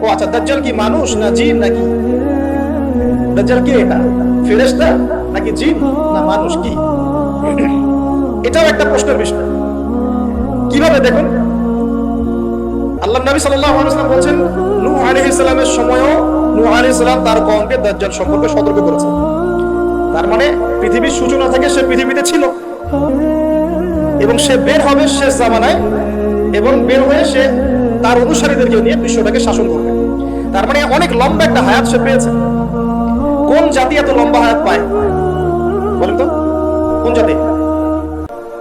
ও আচ্ছা, দাজ্জাল কি মানুষ না জিন নাকি? দাজ্জাল কি, এটা ফেরেশতা নাকি জিন না মানুষ, কি? এটাও একটা প্রশ্নের বিষয়। কিভাবে দেখুন, আল্লাহ নবী সাল্লাল্লাহু আলাইহি ওয়াসাল্লাম বলেন নূহ আলাইহিস সালামের সময়ও নূহ আলাইহিস সালাম তার কওমকে দাজ্জাল সম্পর্কে সতর্ক করেছেন। তার মানে পৃথিবীর সূচনা থেকে সে পৃথিবীতে ছিল এবং সে বের হবে শেষ জামানায়, এবং বের হয়ে সে তার অনুসারীদেরকে নিয়ে বিশ্বটাকে শাসন করবে। তার মানে অনেক লম্বা একটা হায়াত সে পেয়েছে। কোন জাতি এত লম্বা হায়াত পায় বলেন তো? কোন জাতি,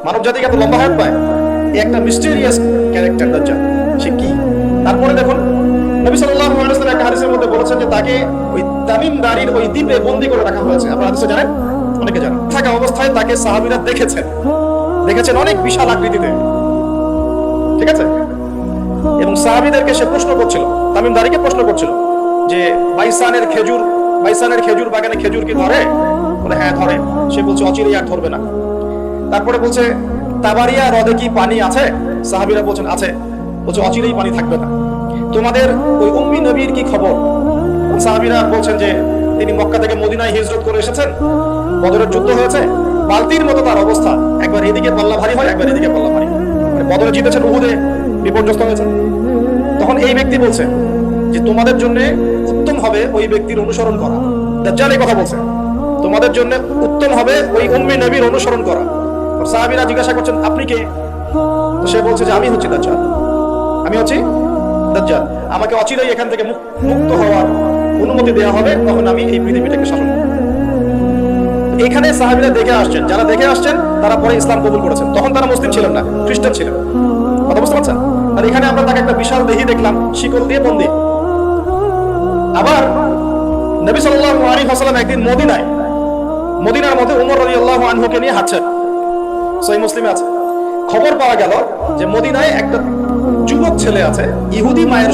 মানব জাতি এত লম্বা হায়াত পায়? একটা মিস্টেরিয়াস ক্যারেক্টার দাজ্জাল। সে কি? তারপরে দেখুন, নবী সাল্লাল্লাহু আলাইহি ওয়াসাল্লাম একটা হাদিসের মধ্যে বলেছেন যে তাকে ওই তামিম দারির ওই দ্বীপে বন্দী করে রাখা হয়েছে। আপনারা হাদিসে জানেন, অনেকে জানেন। থাকা অবস্থায় তাকে সাহাবীরা দেখেছেন অনেক বিশাল আকৃতিতে, ঠিক আছে? এবং সাহাবীদেরকে সে প্রশ্ন করছিল, তামিম দারিকে প্রশ্ন করছিল যে বাইসানের খেজুর বাগানে খেজুর কি ধরে? বলে হ্যাঁ ধরে। সে বলছে অচিরেই আর ধরবে না। তারপরে বলছে তাবারিয়া হ্রদে কি পানি আছে? সাহাবীরা বলছেন আছে। বলছে অচিরেই পানি থাকবে না। তোমাদের ওই উম্মি নবীর কি খবর? সাহাবীরা বলছেন যে তিনি মক্কা থেকে মদিনায় হিজরত করে এসেছেন, বদরের যুদ্ধ হয়েছে, বালতির মতো তার অবস্থা, একবার এদিকে পাল্লা ভারী হয়, একবার এদিকে পাল্লা ভারী। বদরে জিতেছেন, উহুদে বিপর্যস্ত হয়েছে। তখন এই ব্যক্তি বলছে যে তোমাদের জন্য উত্তম হবে ওই ব্যক্তির অনুসরণ করা। দাজ্জাল এই কথা বলছে, তোমাদের জন্য উত্তম হবে ওই উম্মি নবীর অনুসরণ করা। সাহাবীরা জিজ্ঞাসা করছেন আপনি কে? তো সে বলছে যে আমি হচ্ছি দাজ্জাল, আমাকে অচিরেই এখান থেকে মুক্ত হওয়ার অনুমতি দেওয়া হবে, তখন আমি এই পৃথিবীটাকে শাসন করব। এখানে সাহাবীরা যারা দেখে আসছেন তারা পরে ইসলাম কবুল করেছেন। তখন তারা মুসলিম ছিলেন না, খ্রিস্টান ছিলেন। কথা বুঝতে পারছেন? আর এখানে আমরা তাকে একটা বিশাল দেহি দেখলাম, শিকল দিয়ে বন্দী। আবার নবী সাল্লাল্লাহু আলাইহি ওয়াসাল্লাম একদিন মদিনার মধ্যে উমর রাদিয়াল্লাহু আনহুকে নিয়ে হাঁটছেন, সহিহ মুসলিমে আছে। খবর পাওয়া গেল যে মদিনায় একটা যুবক ছেলে আছে, ইহুদি মায়ের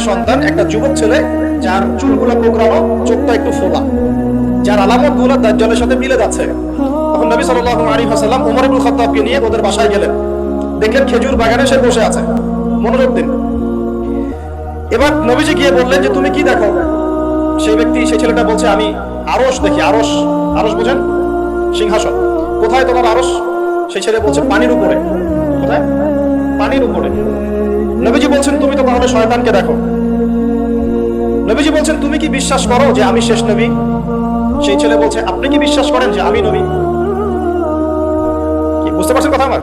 সন্তান, একটা যুবক ছেলে যার চুলগুলো কোঁকড়ানো, চোখটা একটু ফোলা, যার আলামতগুলো দাজ্জালের সাথে মিলে যাচ্ছে। তখন নবী সাল্লাল্লাহু আলাইহি ওয়াসাল্লাম ওমর ইবনে খাত্তাবকে নিয়ে ওদের বাসায় গেলেন। দেখলেন খেজুর বাগানে সে বসে আছে, মনোযোগ দিন। এবার নবীজি গিয়ে বললেন যে তুমি কি দেখো? সেই ছেলেটা বলছে আমি আরশ দেখি। আরশ বোঝেন? সিংহাসন। কোথায় তোমার আরশ? সেই ছেলে বলছে পানির উপরে। কোথায়? পানির উপরে। নবীজি বলছেন তুমি তো তাহলে শয়তানকে দেখো। নবীজি বলছেন তুমি কি বিশ্বাস করো যে আমি শেষ নবী? সেই ছেলে বলছে আপনি কি বিশ্বাস করেন যে আমি নবী? কি বুঝতে পারছেন কথা আমার?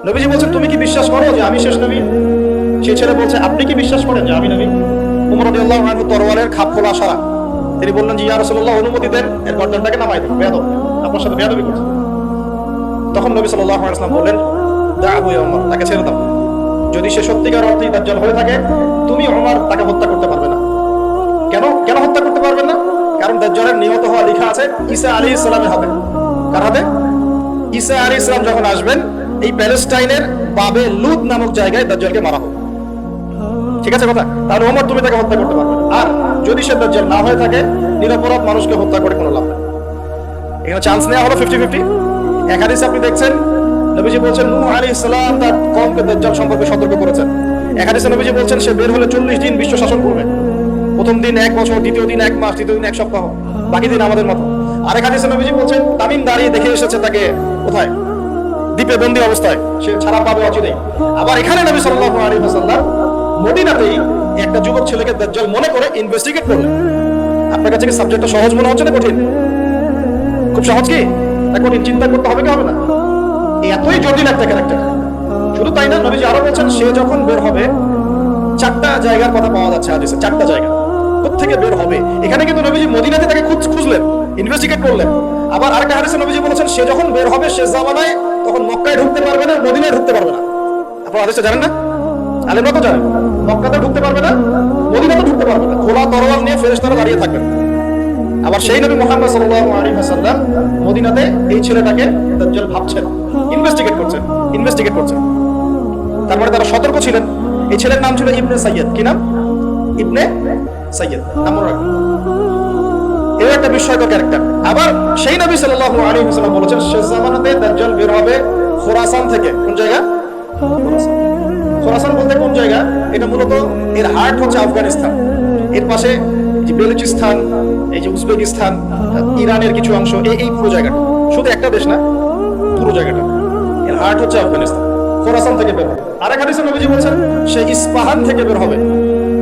নবীজি বলছেন তুমি কি বিশ্বাস করো যে আমি শেষ নবী? সেই ছেলে বলছে আপনি কি বিশ্বাস করেন যে আমি নবী? ওমর রাদিয়াল্লাহু আনহু তরওয়ালের খাপ খোলা সারা। তিনি বললেন যে ইয়া রাসূলুল্লাহ অনুমতি দেন, এর গর্দনটাকে নামাই দেন, বেয়াদব, আপনার সাথে বেয়াদবি করছে। তখন নবী সাল্লাল্লাহু আলাইহি ওয়াসাল্লাম বললেন দাআহু ইয়া ওমর, তাকে ছেড়ে দাও। যদি সে সত্যিকার অর্থেই দাজ্জাল হয়ে থাকে, তুমি ওমর তাকে হত্যা করতে পারবে না। কেন হত্যা করতে পারবেন না? কারণ দাজ্জালের নিহত হওয়া লেখা আছে ঈসা আলাইহিস সালামের হাতে। কার হাতে? ঈসা আলাইহিস সালাম যখন আসবেন, এই প্যালেস্টাইনের বাবে লুদ নামক জায়গায় দাজ্জালকে মারা হবে। ঠিক আছে কথা? তাহলে ওমর তুমি তাকে হত্যা করতে পারবে না। আর যদি সে দাজ্জাল না হয়ে থাকে, নিরপরাধ মানুষকে হত্যা করে কোনো লাভ নেই। এখানে চান্স নেওয়া হলো 50-50। এক হাদিসে আপনি দেখছেন নবীজি বলছেন নূহ আলাইহিস সালাম তার কওমকে দাজ্জাল সম্পর্কে সতর্ক করেছেন। এক হাদিসে নবীজি বলছেন সে বের হলে 40 দিন বিশ্ব শাসন করবে। প্রথম দিন 1 বছর, দ্বিতীয় দিন 1 মাস, তৃতীয় দিন 1 সপ্তাহ, বাকি দিন আমাদের মতো। আরেক হাদিসে নবীজি বলছেন তামিম দাঁড়িয়ে দেখে এসেছে তাকে কোথায়? দ্বীপে বন্দী অবস্থায়, সে ছাড়া পাবে অচিরেই। আবার এখানে নবী সাল্লাল্লাহু আলাইহি ওয়াসাল্লাম মদিনাতেই একটা যুবক ছেলেকে দাজ্জাল মনে করে ইনভেস্টিগেট করলেন। আপনার কাছে কি সাবজেক্টটা সহজ মনে হচ্ছে না কঠিন? খুব সহজ কি না কঠিন? চিন্তা করতে হবে কি হবে না? এতই জটিল একটা ক্যারেক্টার। শুধু তাই না, নবীজি আরো বলছেন সে যখন বের হবে 4টা জায়গার কথা পাওয়া যাচ্ছে হাদিসে। 4টা জায়গা কোত্থেকে বের হবে। এখানে কিন্তু নবীজি মদিনাতে তাকে খুঁজলেন, ইনভেস্টিগেট করলেন। আবার আরেকটা হাদিসে নবীজি বলেছেন সে যখন বের হবে শেষ জামানায়, তখন মক্কায় ঢুকতে পারবে না, মদিনায় ঢুকতে পারবে না। আপনারা হাদিসটা জানেন না? আলেমরা তো জানেন। মক্কাতে ঢুকতে পারবে না, মদিনাতে ঢুকতে পারবে না। খোলা তরোয়াল নিয়ে ফেরেশতারা দাঁড়িয়ে থাকবেন। আবার সেই নবী মুহাম্মদ সাল্লাল্লাহু আলাইহি ওয়াসাল্লাম মদিনাতে এই ছেলেটাকে দাজ্জাল ভাবছেন, ইনভেস্টিগেট করছেন। তারপরে তারা সতর্ক ছিলেন। এই ছেলের নাম ছিল ইবনে সাইয়্যিদ। কি নাম? ইবনে সাইয়্যিদ নাম রাখবেন। এর একটা বিস্ময়কর ক্যারেক্টার। আবার সেই নবী সাল্লাল্লাহু আলাইহি ওয়াসাল্লাম বলেছেন শেষ জামানাতে দাজ্জাল বের হবে খোরাসান থেকে। কোন জায়গা? খোরাসান বলতে কোন জায়গা? এটা মূলত এর হার্ট হচ্ছে আফগানিস্তান, এর পাশে যে বেলুচিস্তান, এই যে উজবেকিস্তান, ইরানের কিছু অংশ, এই পুরো জায়গাটা, শুধু একটা দেশ না, পুরো জায়গাটা এর হার্ট হচ্ছে আফগানিস্তান। খোরাসান থেকে বের হবে। আরেক হাদিসে নবীজি বলছেন সে ইস্পাহান থেকে বের হবে।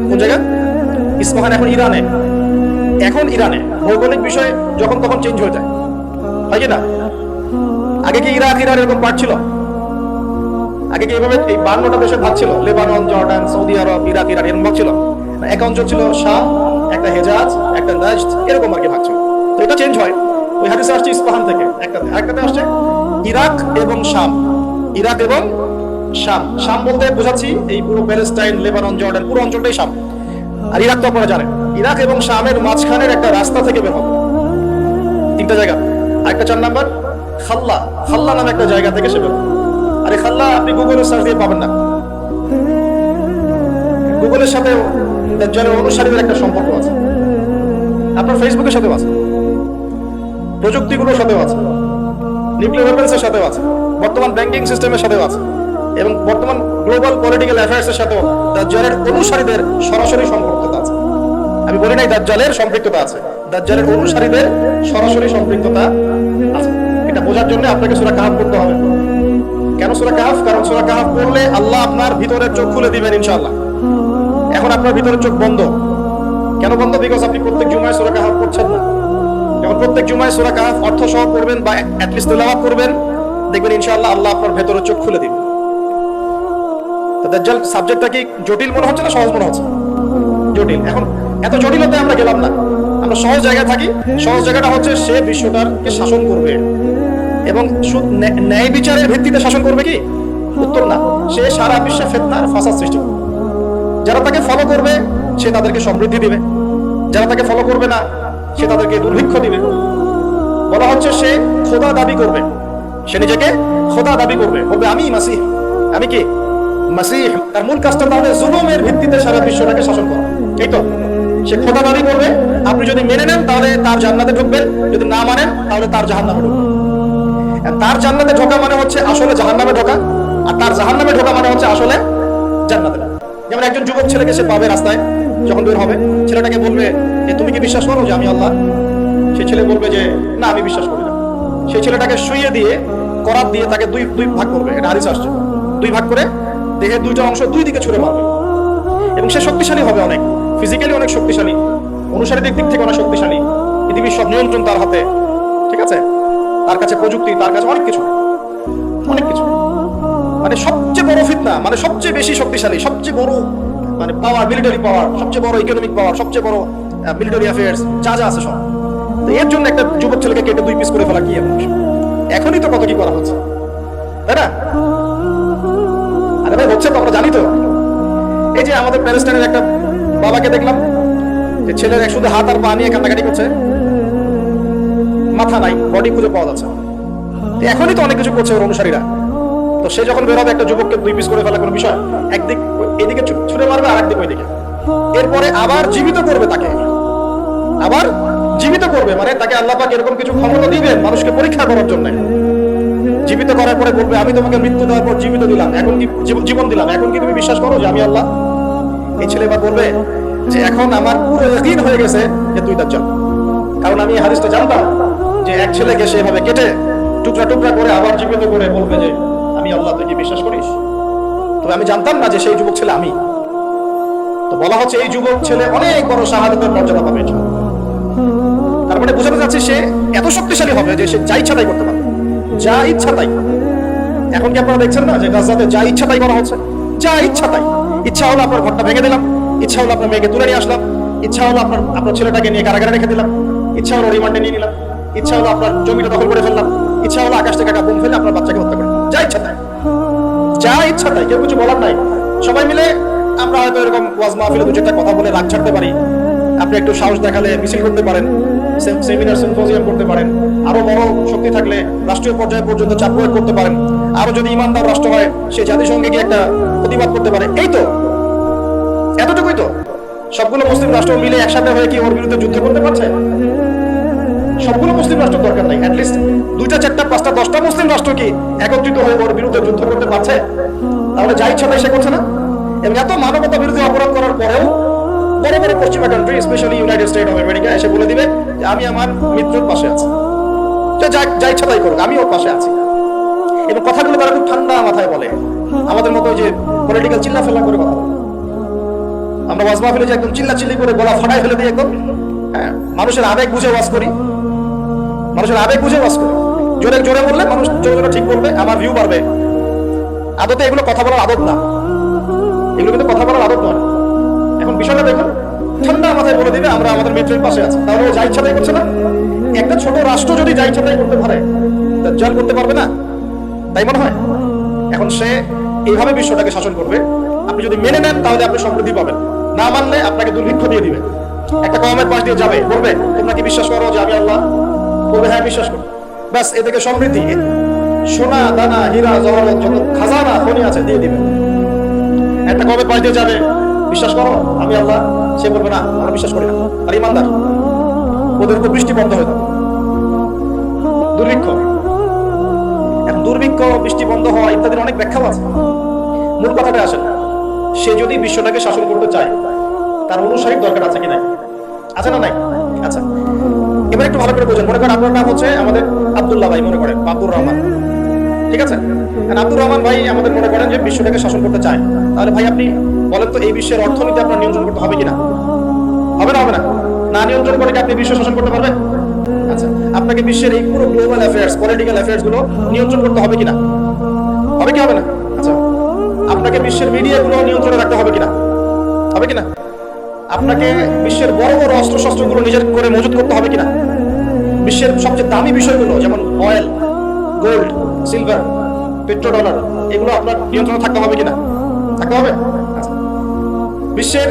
কোন জায়গা? ইস্পাহান এখন ইরানে। এখন ইরানে ভৌগোলিক বিষয় যখন তখন চেঞ্জ হয়ে যায়, হয় কি না? আগে কি ইরাক ইরান এরকম পার্ট ছিল? আগে কি এভাবে এই 52টা দেশের ভাগ ছিল? লেবানন, জর্ডান, সৌদি আরব, ইরাক, ইরান এরকম ভাগ ছিল? এক অঞ্চল ছিল শাম, একটা হেজাজ, একটা নাজদ, এরকম আর কি ভাগ ছিল। তো এটা চেঞ্জ হয়। ওই হাদিসে আসছে ইস্পাহান থেকে একটাতে আসছে ইরাক এবং শাম। ইরাক এবং শাম। শাম বলতে বোঝাচ্ছি এই পুরো প্যালেস্টাইন, লেবানন, জর্ডান পুরো অঞ্চলটাই শাম। আর ইরাক তো আপনারা জানেন, ইরাক এবং শামের মাঝখানের একটা রাস্তা থেকে বের হবে। 3টা জায়গা। আরেকটা 4 নাম্বার খাল্লা। খাল্লা নামে একটা জায়গা থেকে সে বের হবে। আরে খাল্লা আপনি গুগলে সার্চ দিয়ে পাবেন না। গুগলের সাথে দাজ্জালের অনুসারীদের একটা সম্পর্ক আছে, আপনার ফেসবুকের সাথেও আছে, প্রযুক্তিগুলোর সাথেও আছে, নিউক্লিয়ার ওয়েপন্সের সাথেও আছে, বর্তমান ব্যাংকিং সিস্টেমের সাথেও আছে, এবং বর্তমান গ্লোবাল পলিটিক্যাল অ্যাফেয়ার্সের সাথেও দাজ্জালের অনুসারীদের সরাসরি সম্পৃক্ততা আছে। আমি বলি নাই দাজ্জালের সম্পৃক্ততা আছে, দাজ্জালের অনুসারীদের সরাসরি সম্পৃক্ততা আছে। এটা বোঝার জন্য আপনাকে সূরা কাহফ পড়তে হবে। কেন সূরা কাহফ? কারণ সূরা কাহফ পড়লে আল্লাহ আপনার ভিতরের চোখ খুলে দিবেন ইনশাআল্লাহ। এখন আপনার ভিতরের চোখ বন্ধ। কেন বন্ধ? বিকজ আপনি প্রত্যেক জুমায় সূরা কাহফ পড়ছেন না। যখন প্রত্যেক জুমায় সূরা কাহফ অর্থ সহ পড়বেন বা অ্যাট লিস্ট তেলাওয়াত করবেন, দেখবেন ইনশাআল্লাহ আল্লাহ আপনার ভেতরের চোখ খুলে দিবেন। তো দাজ্জাল সাবজেক্টটা কি জটিল মনে হচ্ছে না সহজ মনে হচ্ছে? জটিল। এখন এত জটিলতায় আমরা গেলাম না, আমরা সহজ জায়গায় থাকি। সহজ জায়গাটা হচ্ছে সে বিশ্বটাকে শাসন করবে, এবং ন্যায় বিচারের ভিত্তিতে শাসন করবে কি? উত্তর না, সে সারা বিশ্বে ফিতনার ফাসাদ সৃষ্টি করবে। যারা তাকে ফলো করবে সে তাদেরকে সমৃদ্ধি দিবে, যারা তাকে ফলো করবে না সে তাদেরকে দুর্ভিক্ষ দিবে। বলা হচ্ছে সে খোদা দাবি করবে, সে নিজেকে খোদা দাবি করবে, বলবে আমি মাসিহ। আমি কি? মাসিহ। তার মূল কাজটা তাহলে জুলুমের ভিত্তিতে সারা বিশ্বটাকে শাসন করা। এই তো সে খোদা দাবি করবে। আপনি যদি মেনে নেন তাহলে তার জান্নাতে ঢুকবেন, যদি না মানেন তাহলে তার জাহান্নামে ঢুকবেন। তার জান্নাতে ঢোকা মানে হচ্ছে আসলে জাহান্নামে ঢোকা, আর তার জাহান্নামে ঢোকা মানে হচ্ছে আসলে জান্নাতে ঢোকা। যেমন একজন যুবক ছেলেকে সে পাবে রাস্তায়, যখন বের হবে ছেলেটাকে বলবে যে তুমি কি বিশ্বাস করো যে আমি আল্লাহ? সেই ছেলে বলবে যে না, আমি বিশ্বাস করি না। সেই ছেলেটাকে শুইয়ে দিয়ে করাত দিয়ে তাকে দুই ভাগ করবে। এটা হাদিস আসছে, 2 ভাগ করে দেহের 2টা অংশ 2 দিকে ছুড়ে মারবে, এবং সে শক্তিশালী হবে, অনেক ফিজিক্যালি অনেক শক্তিশালী, অনুসারীদের দিক থেকে অনেক শক্তিশালী। পৃথিবীর সব নিয়ন্ত্রণ তার হাতে, ঠিক আছে? তার কাছে প্রযুক্তি, তার কাছে অনেক কিছু, অনেক কিছু। মানে সবচেয়ে বড় ফিতনা, মানে সবচেয়ে বেশি শক্তিশালী, সবচেয়ে বড় মানে পাওয়ার, মিলিটারি পাওয়ার, সবচেয়ে বড় ইকোনমিক পাওয়ার, সবচেয়ে বড় মিলিটারি অ্যাফেয়ার্স, যা যা আছে সব। তো এর জন্য একটা যুবক ছেলেকে কেটে 2 পিস করে ফেলা কি এমন? এখনই তো কত কি করা হচ্ছে, তাই না? আরে ভাই হচ্ছে তো, আমরা জানি তো। এই যে আমাদের প্যালেস্টাইনের একটা বাবাকে দেখলাম যে ছেলের শুধু হাত আর পা নিয়ে কান্নাকাটি করছে, মাথা নাই, বডি খুঁজে পাওয়া যাচ্ছে। এখনই তো অনেক কিছু করছে ওর অনুসারীরা। তো সে যখন বেরোবে একটা যুবককে 2 পিস করে ফেলা কোনো বিষয়? একদিক এদিকে ছুড়ে মারবে, আর একদিক ওইদিকে। এরপরে আবার জীবিত করবে তাকে, আবার জীবিত করবে। মানে তাকে আল্লাহ পাক এরকম কিছু ক্ষমতা দিবেন মানুষকে পরীক্ষা করার জন্য। জীবিত করার পরে বলবে আমি তোমাকে মৃত্যু দেওয়ার পর জীবিত দিলাম, এখন কি জীবন দিলাম, এখন কি তুমি বিশ্বাস করো যে আমি আল্লাহ? এই ছেলে এবার বলবে যে এখন আমার পুরো ইয়াকিন হয়ে গেছে যে তুই দাজ্জাল। কারণ আমি এই হাদিসটা জানতাম যে এক ছেলেকে সেভাবে কেটে টুকরা টুকরা করে আবার জীবিত করে বলবে যে আমি আল্লাহ, তুই কি বিশ্বাস করিস? তবে আমি জানতাম না যে সেই যুবক ছেলে আমি। তো বলা হচ্ছে এই যুবক ছেলে অনেক বড় শাহাদাতের মর্যাদা পাবে। তার মানে বোঝাতে যাচ্ছে সে এত শক্তিশালী হবে যে সে যা ইচ্ছা তাই করতে পারবে, যা ইচ্ছা তাই। এখন কি আপনারা দেখছেন না যে গাজাতে যা ইচ্ছা তাই করা হচ্ছে? যা ইচ্ছা তাই। ইচ্ছা হলো আপনার ঘরটা ভেঙে দিলাম, ইচ্ছা হলো আপনার মেয়েকে তুলে নিয়ে আসলাম, ইচ্ছা হলো আপনার ছেলেটাকে নিয়ে কারাগারে রেখে দিলাম, ইচ্ছা হলো রিমান্ডে নিয়ে নিলাম, ইচ্ছা হলো আপনার জমিটা দখল করে ফেললাম, ইচ্ছা হলো আকাশ থেকে একটা বোম ফেলে আপনার বাচ্চাকে হত্যা করে। যা ইচ্ছা তাই, যা ইচ্ছা তাই, কেউ কিছু বলার নাই। সবাই মিলে আমরা হয়তো এরকম ওয়াজ মাহফিলে 2-4টা কথা বলে রাগ ছাড়তে পারি। আপনি একটু সাহস দেখালে মিছিল করতে পারেন, সেমিনার সিম্পোজিয়াম করতে পারেন, আরো বড় শক্তি থাকলে রাষ্ট্রীয় পর্যায়ে পর্যন্ত চাপ প্রয়োগ করতে পারেন। আরো যদি ইমানদার রাষ্ট্র হয় সে জাতিসংঘে গিয়ে একটা প্রতিবাদ করতে পারে। এই তো, এতটুকুই তো। সবগুলো মুসলিম রাষ্ট্র মিলে একসাথে হয়ে কি ওর বিরুদ্ধে যুদ্ধ করতে পারছে? সবগুলো মুসলিম রাষ্ট্র দরকার নাই, অ্যাটলিস্ট 2টা 4টা 5টা 10টা মুসলিম রাষ্ট্র কি একত্রিত হয়ে ওর বিরুদ্ধে যুদ্ধ করতে পারছে? তাহলে যা ইচ্ছা তাই সে করছে না? এবং এত মানবতা বিরোধী অপরাধ করার পরেও বড় বড় পশ্চিমা country, specially United state of America এসে বলে দিবে যে আমি আমার মিত্রের পাশে আছি, যা ইচ্ছা তাই করুক, আমি ওর পাশে আছি। এবং কথাগুলো তারা খুব ঠান্ডা মাথায় বলে, আমাদের মতো যে পলিটিক্যাল চিল্লা ফেলা করে কথা বলে। আমরা ওয়াজ মাহফিলে যে একদম চিল্লাচিল্লি করে গলা ফাটাই ফেলে দিই একদম, হ্যাঁ, মানুষের আবেগ বুঝে ওয়াজ করি, মানুষের আবেগ বুঝে ওয়াজ করি। জোরে জোরে বললে মানুষ জোরে জোরে ঠিক বলবে, আমার ভিউ বাড়বে। আদতে এগুলো কথা বলার আদত না, এগুলো কিন্তু কথা বলার আদত নয়। এখন বিষয়টা দেখুন, ঠান্ডা মাথায় বলে দিবে আমরা আমাদের মিত্রের পাশে আছি, তাহলে ও যা ইচ্ছা তাই করছে না? একটা ছোট রাষ্ট্র যদি যা ইচ্ছা তাই করতে পারে, দাজ্জাল করতে পারবে না? তাই মনে হয়? এখন সে এইভাবে বিশ্বটাকে শাসন করবে। আপনি যদি মেনে নেন তাহলে আপনি সমৃদ্ধি পাবেন, না মানলে আপনাকে দুর্ভিক্ষ দিয়ে দিবে। একটা কওমের পাশ দিয়ে যাবে, বলবে তোমরা কি বিশ্বাস করো যে আমি আল্লাহ? বলবে হ্যাঁ বিশ্বাস করো। ব্যাস, এ থেকে সমৃদ্ধি, সোনা দানা হীরা জহরত যত খাজানা খনি আছে দিয়ে দিবে। একটা কওমের পাশ দিয়ে যাবে, বিশ্বাস করো আমি আল্লাহ, সে বলবে না আমরা বিশ্বাস করি না, আর ইমানদার। ওদের উপর বৃষ্টি বন্ধ হয়ে যাবে, দুর্ভিক্ষ। এখন দুর্ভিক্ষ, বৃষ্টি বন্ধ হওয়া ইত্যাদির অনেক ব্যাখ্যাও আছে। মূল কথাটা আসেন, সে যদি বিশ্বটাকে শাসন করতে চায় তার অনুসারীর দরকার আছে কি নাই? আছে না নাই? আচ্ছা, এবার একটু ভালো করে বোঝেন। মনে করেন আপনার নাম হচ্ছে আমাদের আব্দুল্লাহ ভাই, মনে করেন আব্দুর রহমান, ঠিক আছে? আব্দুর রহমান ভাই আমাদের মনে করেন যে বিশ্বটাকে শাসন করতে চায়। তাহলে ভাই আপনি বলেন তো, এই বিশ্বের অর্থনীতি আপনার নিয়ন্ত্রণ করতে হবে কিনা? হবে না? হবে না? না নিয়ন্ত্রণ করে কি আপনি বিশ্ব শাসন করতে পারবেন? আচ্ছা, আপনাকে বিশ্বের এই পুরো গ্লোবাল অ্যাফেয়ার্স, পলিটিক্যাল অ্যাফেয়ার্স গুলো নিয়ন্ত্রণ করতে হবে কিনা? হবে কি হবে না? আচ্ছা, আপনাকে বিশ্বের মিডিয়াগুলো নিয়ন্ত্রণে রাখতে হবে কিনা? হবে কিনা? আপনাকে বিশ্বের বড় বড় অস্ত্রশস্ত্রগুলো নিজের করে মজুত করতে হবে কিনা? বিশ্বের সবচেয়ে দামি বিষয়গুলো যেমন অয়েল, গোল্ড, সিলভার, পেট্রোডলার, এগুলো আপনার নিয়ন্ত্রণে থাকতে হবে কিনা? থাকতে হবে। আচ্ছা, বিশ্বের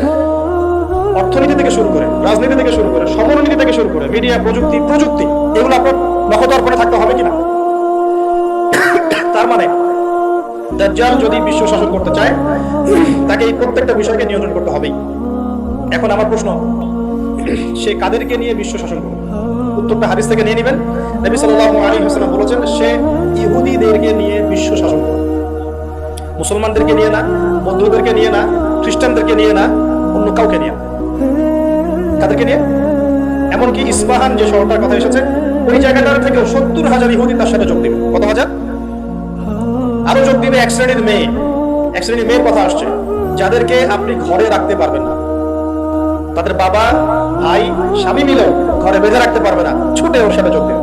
অর্থনীতি থেকে শুরু করে, রাজনীতি থেকে শুরু করে, সমরনীতি থেকে শুরু করে, মিডিয়া, প্রযুক্তি, এগুলো আপনার নখদর্পণে থাকতে হবে কিনা? তার মানে দাজ্জাল যদি বিশ্ব শাসন করতে চায় তাকে এই প্রত্যেকটা বিষয়কে নিয়ন্ত্রণ করতে হবেই। এখন আমার প্রশ্ন, সে কাদেরকে নিয়ে বিশ্ব শাসন করবে? উত্তরটা হাদিস থেকে নিয়ে নেবেন। নবী সাল্লাল্লাহু আলাইহি ওয়াসাল্লাম বলেছেন, সে ইহুদিদেরকে নিয়ে বিশ্ব শাসন করবে। মুসলমানদেরকে নিয়ে না, বৌদ্ধদেরকে নিয়ে না, খ্রিস্টানদেরকে নিয়ে না, অন্য কাউকে নিয়ে না। কাদেরকে নিয়ে? এমনকি ইস্পাহান যে শহরটার কথা এসেছে, ওই জায়গাটার থেকে 70,000 ইহুদি তার সাথে যোগ দিবে। কত হাজার? আরো যোগ দিবে এক শ্রেণীর মেয়ে। এক শ্রেণীর মেয়ের কথা আসছে, যাদেরকে আপনি ঘরে রাখতে পারবেন না। তাদের বাবা, ভাই, স্বামী মিলেও ঘরে বেঁধে রাখতে পারবে না, ছুটে ওর সাথে যোগ দেবে।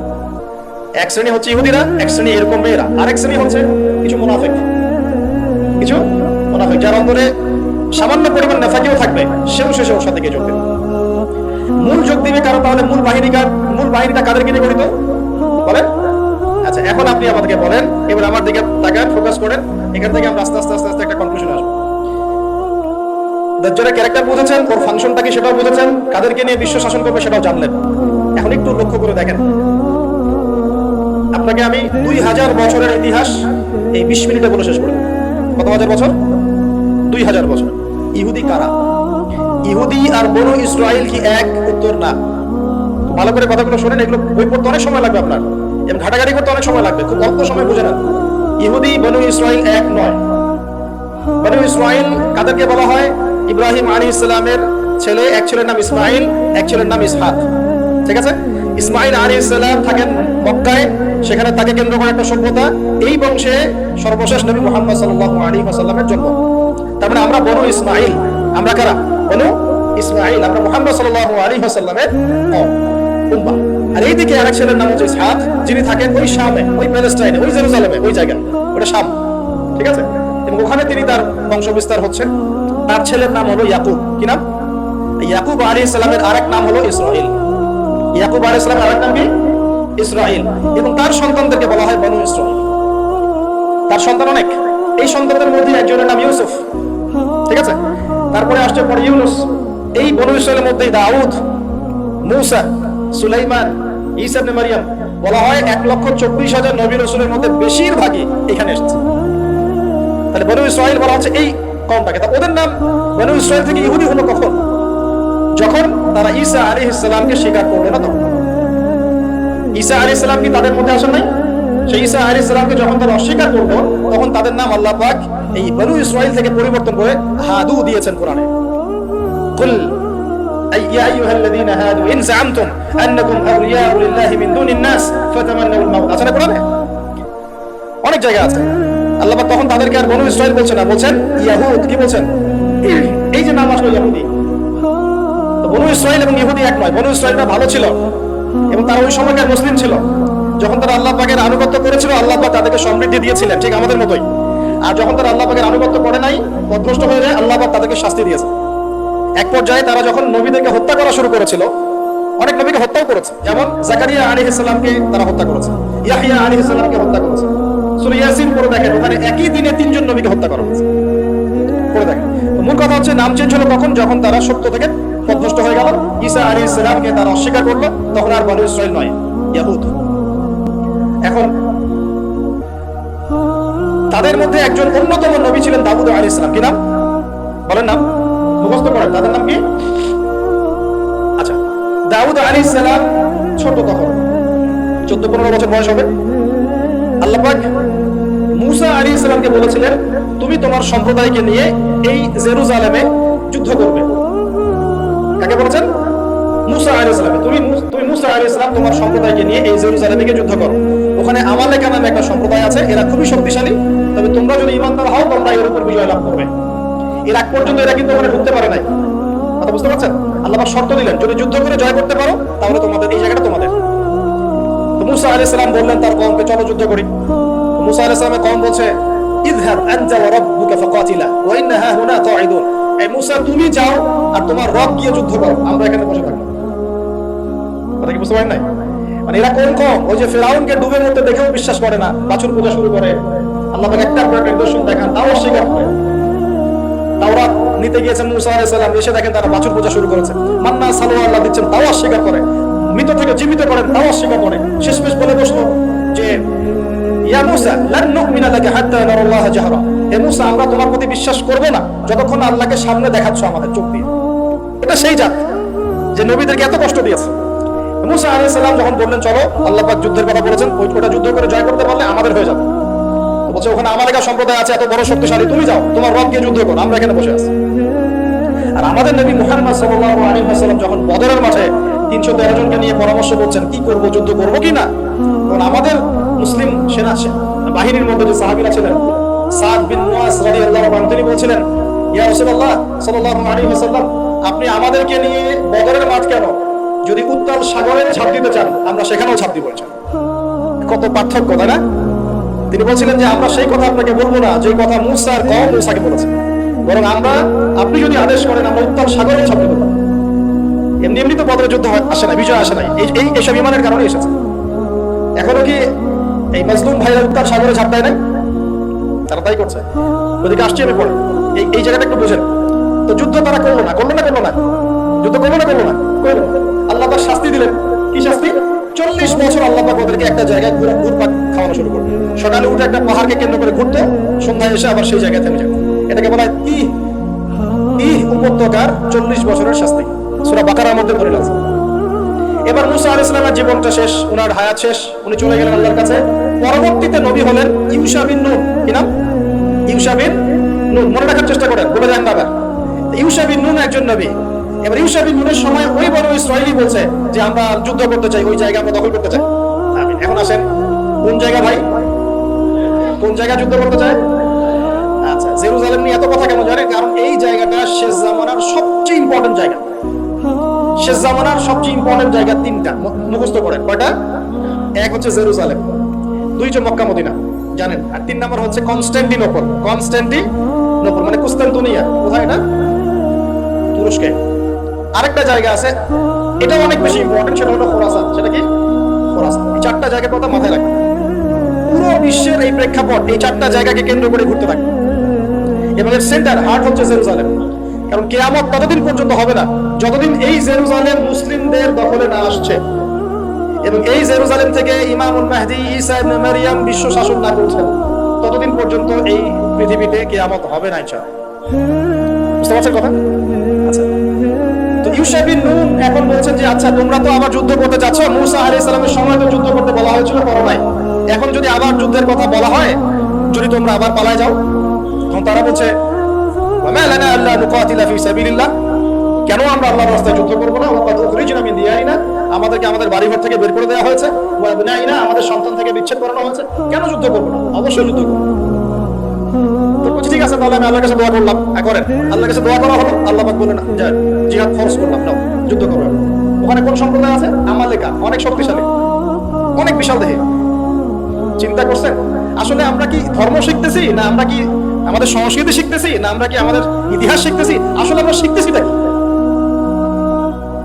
এক শ্রেণী হচ্ছে ইহুদিরা, এক শ্রেণী এরকম মেয়েরা, আরেক শ্রেণী হচ্ছে কিছু মুনাফিক, যার অন্তরে সামান্য পরিমাণ নেফাকিও থাকবে, সেও শেষে ওর সাথে গিয়ে যোগ দেবে। মূল যোগ দিবে কারো? তাহলে মূল বাহিনীটা কাদেরকে নিয়ে গঠিত বলেন? আচ্ছা, এখন আপনি আমাদেরকে বলেন, এবার আমার দিকে তাকান, ফোকাস করেন, এখান থেকে আমরা আস্তে আস্তে একটা কনক্লুশন আসবো। দাজ্জালের ক্যারেক্টার বুঝেছেন, ওর ফাংশনটা কি সেটাও বুঝেছেন, কাদেরকে নিয়ে বিশ্ব শাসন করবে সেটাও জানলেন। এখন একটু লক্ষ্য করে দেখেন, আপনাকে আমি 2000 বছরের ইতিহাস এই 20 মিনিটে বলে শেষ করে দেব। কত হাজার বছর? 2000 বছর। ইহুদি কারা? ইহুদি আর বনু ইসরাইল কি এক? উত্তর না। ভালো করে কথাগুলো শোনেন, এগুলো বই পড়তে অনেক সময় লাগবে আপনার, এবং ঘাটাঘাটি করতে অনেক সময় লাগবে, খুব অল্প সময় বুঝে নেন। ইহুদি বনু ইসরাইল এক নয়। বনু ইসরাইল কাদেরকে বলা হয়? ইব্রাহিম আলাইহিস সালামের ছেলে, এক ছেলের নাম ইসমাইল, এক ছেলের নাম ইসহাক, ঠিক আছে? ইসমাইল আলাইহিস সালাম থাকেন মক্কায়, সেখানে তাকে কেন্দ্র করে একটা সভ্যতা। এই বংশে সর্বশেষ নবী মুহাম্মদ সাল্লাল্লাহু আলাইহি ওয়াসাল্লামের জন্ম। তার মানে আমরা বনু ইসমাইল। আমরা কারা? বনু ইসমাইল। আমরা মুহাম্মদ সাল্লাল্লাহু আলাইহি ওয়াসাল্লামের উম্মাহ। আর এইদিকে আরেক ছেলের নাম হচ্ছে ইসহাক, যিনি থাকেন ওই শামে, ওই প্যালেস্টাইনে, ওই জেরুজালেমে, ওই জায়গায়, ওটা শাম, ঠিক আছে? এবং ওখানে তিনি তার বংশ বিস্তার হচ্ছে। তার ছেলের নাম হলো ইয়াকুব। কি নাম? ইয়াকুব আলাইহিস সালামের আরেক নাম হলো ইসরাইল। ইয়াকুব আলাইহিস সালামের আরেক নাম কি? ইসরাইল। এবং তার সন্তানদেরকে বলা হয় বনু ইসরাইল। তার সন্তান অনেক। এই সন্তানদের মধ্যে একজনের নাম ইউসুফ, ঠিক আছে? তারপরে আসছে পরে ইউনুস। এই বনু ইসরাইলের মধ্যে দাউদ, মূসা, সুলাইমান, ঈসা ইবনে মারইয়াম, বলা হয় 1,24,000 নবী রাসূলের মধ্যে বেশিরভাগই এখানে এসেছে। তাহলে বনু ইসরাইল বলা হচ্ছে এই কওমটাকে। তা ওদের নাম বনু ইসরাইল থেকে ইহুদি হলো কখন? যখন তারা ঈসা আলাইহিস সালামকে স্বীকার করলো না তখন। ঈসা আলাইহিস সালাম কি তাদের মধ্যে আসেন নাই? সেই ঈসা আলাইহিস সালামকে যখন তারা অস্বীকার করলো, তখন তাদের নাম আল্লাহ পাক এই বনু ইসরাইল থেকে পরিবর্তন করে হাদু দিয়েছেন কোরআনে। কুল يا أيها الذين هادوا إن زعمتم أنكم أولياء لله من دون الناس فتمنوا الموت। আছে না কোরআনে? অনেক জায়গা আছে। আল্লাহ পাক তখন তাদেরকে আর বনু ইসরাইল বলছেন না, বলছেন ইয়াহুদ। কি বলছেন? এই যে নাম আসলো ইহুদি। তো বনু ইসরাইল এবং ইহুদি এক নয়। বনু ইসরাইলটা ভালো ছিল এবং তারা ওই সময়কার মুসলিম ছিল। যখন তারা আল্লাহ পাকের আনুগত্য করেছিল, আল্লাহ পাক তাদেরকে সমৃদ্ধি দিয়েছিলেন, ঠিক আমাদের মতোই। আর যখন তারা আল্লাহ পাকের আনুগত্য করে নাই, পথভ্রষ্ট হয়ে যায়, আল্লাহ পাক তাদেরকে শাস্তি দিয়েছে। এক পর্যায়ে তারা যখন নবীদেরকে হত্যা করা শুরু করেছিল, অনেক নবীকে হত্যাও করেছে। যেমন জাকারিয়া আলাইহিস সালামকে তারা হত্যা করেছে, ইয়াহইয়া আলাইহিস সালামকে হত্যা করেছে। সূরা ইয়াসিন পড়ে দেখেন, ওখানে একই দিনে 3 জন নবীকে হত্যা করা হয়েছে। পড়ে দেখেন। তো মূল কথা হচ্ছে, নাম চেঞ্জ হলো কখন? যখন তারা সত্য থেকে পথভ্রষ্ট হয়ে গেল। ঈসা আলাইহিস সালামকে তারা অস্বীকার করলো, তখন আর বনু ইসরাইল নয়, ইয়াহুদ। এখন তাদের মধ্যে একজন অন্যতম নবী ছিলেন দাউদ আলাইহিস সালাম। কি নাম বলেন? নাম মুখস্থ করেন। তাদের নাম কি? আচ্ছা, দাউদ আলাইহিস সালাম ছোট, তখন 14-15 বছর বয়স হবে। আল্লাহ পাক মুসা আলাইহিস সালামকে বলেছিলেন, তুমি তোমার সম্প্রদায়কে নিয়ে এই জেরুজালেমে যুদ্ধ করবে। কাকে বলেছেন? মুসা আলাইহিস সালাম। তুমি মুসা আলাইহিস সালাম তোমার সম্প্রদায়কে নিয়ে এই জেরুজালেমে গিয়ে যুদ্ধ করো। ওখানে আমালেকা নামে একটা সম্প্রদায় আছে, এরা খুবই শক্তিশালী। তবে তোমরা যদি ঈমানদার হও, তোমরা এর উপর বিজয় লাভ করবে। এর আগ পর্যন্ত এরা কিন্তু ওখানে ঢুকতে পারে নাই। কথা বুঝতে পারছেন? আল্লাহ পাক শর্ত দিলেন, যদি যুদ্ধ করে জয় করতে পারো, তাহলে তোমাদের এই জায়গাটা তোমাদের। তো মুসা আলাইহিস সালাম বললেন তার কওমকে, চলো যুদ্ধ করি। মুসা আলাইহিস সালামের কওম বলছে, ইযহাব আনতা ওয়া রাব্বুকা ফাকাতিলা ওয়া ইন্না হাহুনা কাঈদুন। এই মুসা, তুমি যাও আর তোমার রব গিয়ে যুদ্ধ করো, আমরা এখানে বসে থাকবো। কথা কি বুঝতে পারেন নাই? মানে এরা কোন কম? ওই যে ফিরাউনকে ডুবে মরতে দেখেও বিশ্বাস করে না, বাছুর পূজা শুরু করে। আল্লাহ পাক একটার পর একটা নিদর্শন দেখান, তাও অস্বীকার করে। তাওরাত নিতে গিয়েছেন মুসা আলাইহিস সালাম, এসে দেখেন তারা বাছুর পূজা শুরু করেছে। মান্না সালোয়া আল্লাহ দিচ্ছেন, তাও অস্বীকার করে। মৃত থেকে জীবিত করেন, তাও অস্বীকার করে। শেষমেশ বলে বসলো যে, ইয়া মুসা লান নুমিনা লাকা হাত্তা নারাল্লাহ জাহরা। হে মুসা, আমরা তোমার প্রতি বিশ্বাস করব না যতক্ষণ আল্লাহকে সামনে দেখাচ্ছ আমাদের চোখ দিয়ে। এটা সেই জাত যে নবীদেরকে এত কষ্ট দিয়েছে। মুসা আলাইহিস সালাম যখন বললেন চলো, আল্লাহ পাক যুদ্ধের কথা বলেছেন, ওইটা যুদ্ধ করে জয় করতে পারলে আমাদের হয়ে যাবে। তো বলছে, ওখানে আমালেকা সম্প্রদায় আছে, এত বড় শক্তিশালী, তুমি যাও, তোমার রব গিয়ে যুদ্ধ করো, আমরা এখানে বসে আছি। আর আমাদের নবী মুহাম্মদ সাল্লাল্লাহু আলাইহি ওয়াসাল্লাম যখন বদরের মাঠে 313 জনকে নিয়ে পরামর্শ করছেন, কি করব, যুদ্ধ করব কি না। তখন আমাদের মুসলিম সেনা বাহিনীর মধ্যে যে সাহাবীরা ছিলেন, সাদ বিন মুআজ রাদিয়াল্লাহু আনহু, তিনি বলছিলেন, ইয়া রাসূলুল্লাহ সাল্লাল্লাহু আলাইহি ওয়াসাল্লাম, আপনি আমাদেরকে নিয়ে বদরের মাঠ কেন? যদি উত্তাল সাগরে ঝাঁপ দিতে চান, আমরা সেখানেও ঝাঁপ দিব। কত পার্থক্য, তাই না? তিনি বলছিলেন যে আমরা সেই কথা আপনাকে বলবো না যে কথা মুসা আর কওম মুসাকে বলেছে, বরং আমরা, আপনি যদি আদেশ করেন, আমরা উত্তাল সাগরে ঝাঁপ দিব। এমনি এমনি তো বদরের যুদ্ধ আসে না, বিজয় আসে নাই, এইসব ইমানের কারণে এসেছে। এখনো কি এই মাজলুম ভাইরা উত্তাল সাগরে ঝাঁপ দেয় নাই? তারা তাই করছে। ওদিকে আসছি আমি পড়ে, এই জায়গাটা একটু বুঝেন। তো যুদ্ধ তারা করলো না, যুদ্ধ করলো না। আল্লাহ পাক শাস্তি দিলেন। কি শাস্তি? 40 বছর আল্লাহ পাক ওদেরকে একটা জায়গায় ঘুরপাক খাওয়ানো শুরু করলো। সকালে উঠে একটা পাহাড়কে কেন্দ্র করে ঘুরতো, সন্ধ্যায় এসে আবার সেই জায়গায় থেমে যেত। এটাকে বলা হয় তিহ উপত্যকার 40 বছরের শাস্তি। সূরা বাকারার মধ্যে পড়ে আছে। এবার মুসা আলাইহিস সালামের জীবনটা শেষ, ওনার হায়াত শেষ, উনি চলে গেলেন আল্লাহর কাছে। পরবর্তীতে নবী হলেন ইউশা বিন নূন। কি নাম? ইউশা বিন নূন। মনে রাখার চেষ্টা করেন, বলে যান বাবা। ইউশা বিন নূন একজন নবী। এবার ইউশা বিন নূনের সময় ওই বনু ইসরাইলি বলছে যে আমরা যুদ্ধ করতে চাই, ওই জায়গা আমরা দখল করতে চাই। এখন আসেন, কোন জায়গা ভাই? কোন জায়গা যুদ্ধ করতে চায়? আচ্ছা, জেরুজালেম নিয়ে এত কথা কেন জানেন? কারণ এই জায়গাটা শেষ জামানার সবচেয়ে ইম্পর্টেন্ট জায়গা। শেষ জামানার সবচেয়ে ইম্পর্টেন্ট জায়গা 3টা, মুখস্থ করেন। কয়টা? এক হচ্ছে জেরুজালেম, 2 হচ্ছে মক্কা মদিনা, জানেন। আর 3 নাম্বার হচ্ছে কনস্ট্যান্টিনোপল মানে কুস্তান্তনিয়া। কোথায় এটা? তুরস্কে। আরেকটা জায়গা আছে, এটা অনেক বেশি ইম্পর্টেন্ট, সেটা হলো খোরাসান। সেটা কি? খোরাসান। এই 4টা জায়গার কথা মাথায় রাখবেন। পুরো বিশ্বের এই প্রেক্ষাপট এই 4টা জায়গাকে কেন্দ্র করে ঘুরতে থাকে। এবং এর সেন্টার, হার্ট হচ্ছে জেরুজালেম। কারণ কিয়ামত ততদিন পর্যন্ত হবে না যতদিন এই জেরুজালেম মুসলিমদের দখলে না আসছে, এবং এই জেরুজালেম থেকে ইমামুল মাহদি ঈসা ইবনে মারইয়াম বিশ্ব শাসন না করছেন, ততদিন পর্যন্ত এই পৃথিবীতে কিয়ামত হবে না ইনশাআল্লাহ। বুঝতে পারছেন কথা? আচ্ছা, তো ইউশা বিন নূন এখন বলছেন যে আচ্ছা, তোমরা তো আবার যুদ্ধ করতে যাচ্ছ, মুসা আলাইহিস সালামের সময় তো যুদ্ধ করতে বলা হয়েছিল, করো নাই। এখন যদি আবার যুদ্ধের কথা বলা হয়, যদি তোমরা আবার পালায় যাও, তখন তখন তারা বলছে ওয়ামা লানা আল্লা নুকাতিলা ফি সাবিলিল্লাহ, কেন আমরা আল্লাহর রাস্তায় যুদ্ধ করব না? ওয়াকাদ উখরিজনা মিন দিয়ারিনা, আমাদেরকে আমাদের বাড়িঘর থেকে বের করে দেওয়া হয়েছে, ওয়া আবনাইনা, আমাদের সন্তান থেকে বিচ্ছেদ করানো হয়েছে, কেন যুদ্ধ করব না? অবশ্যই যুদ্ধ করব। তো বলছি ঠিক আছে, তাহলে আমি আল্লাহর কাছে দোয়া করলাম। করেন, আল্লাহর কাছে দোয়া করা হলো, আল্লাহ পাক বললেন যে জিহাদ ফরজ করলাম, নাও যুদ্ধ করো। ওখানে কোন সম্প্রদায় আছে? আমালেকা, অনেক শক্তিশালী, অনেক বিশাল দেহে। চিন্তা করছেন আসলে আমরা কি ধর্ম শিখতেছি, না আমরা কি আমাদের সংস্কৃতি শিখতেছি, না আমরা কি আমাদের ইতিহাস শিখতেছি? আসলে আমরা শিখতেছি নাকি?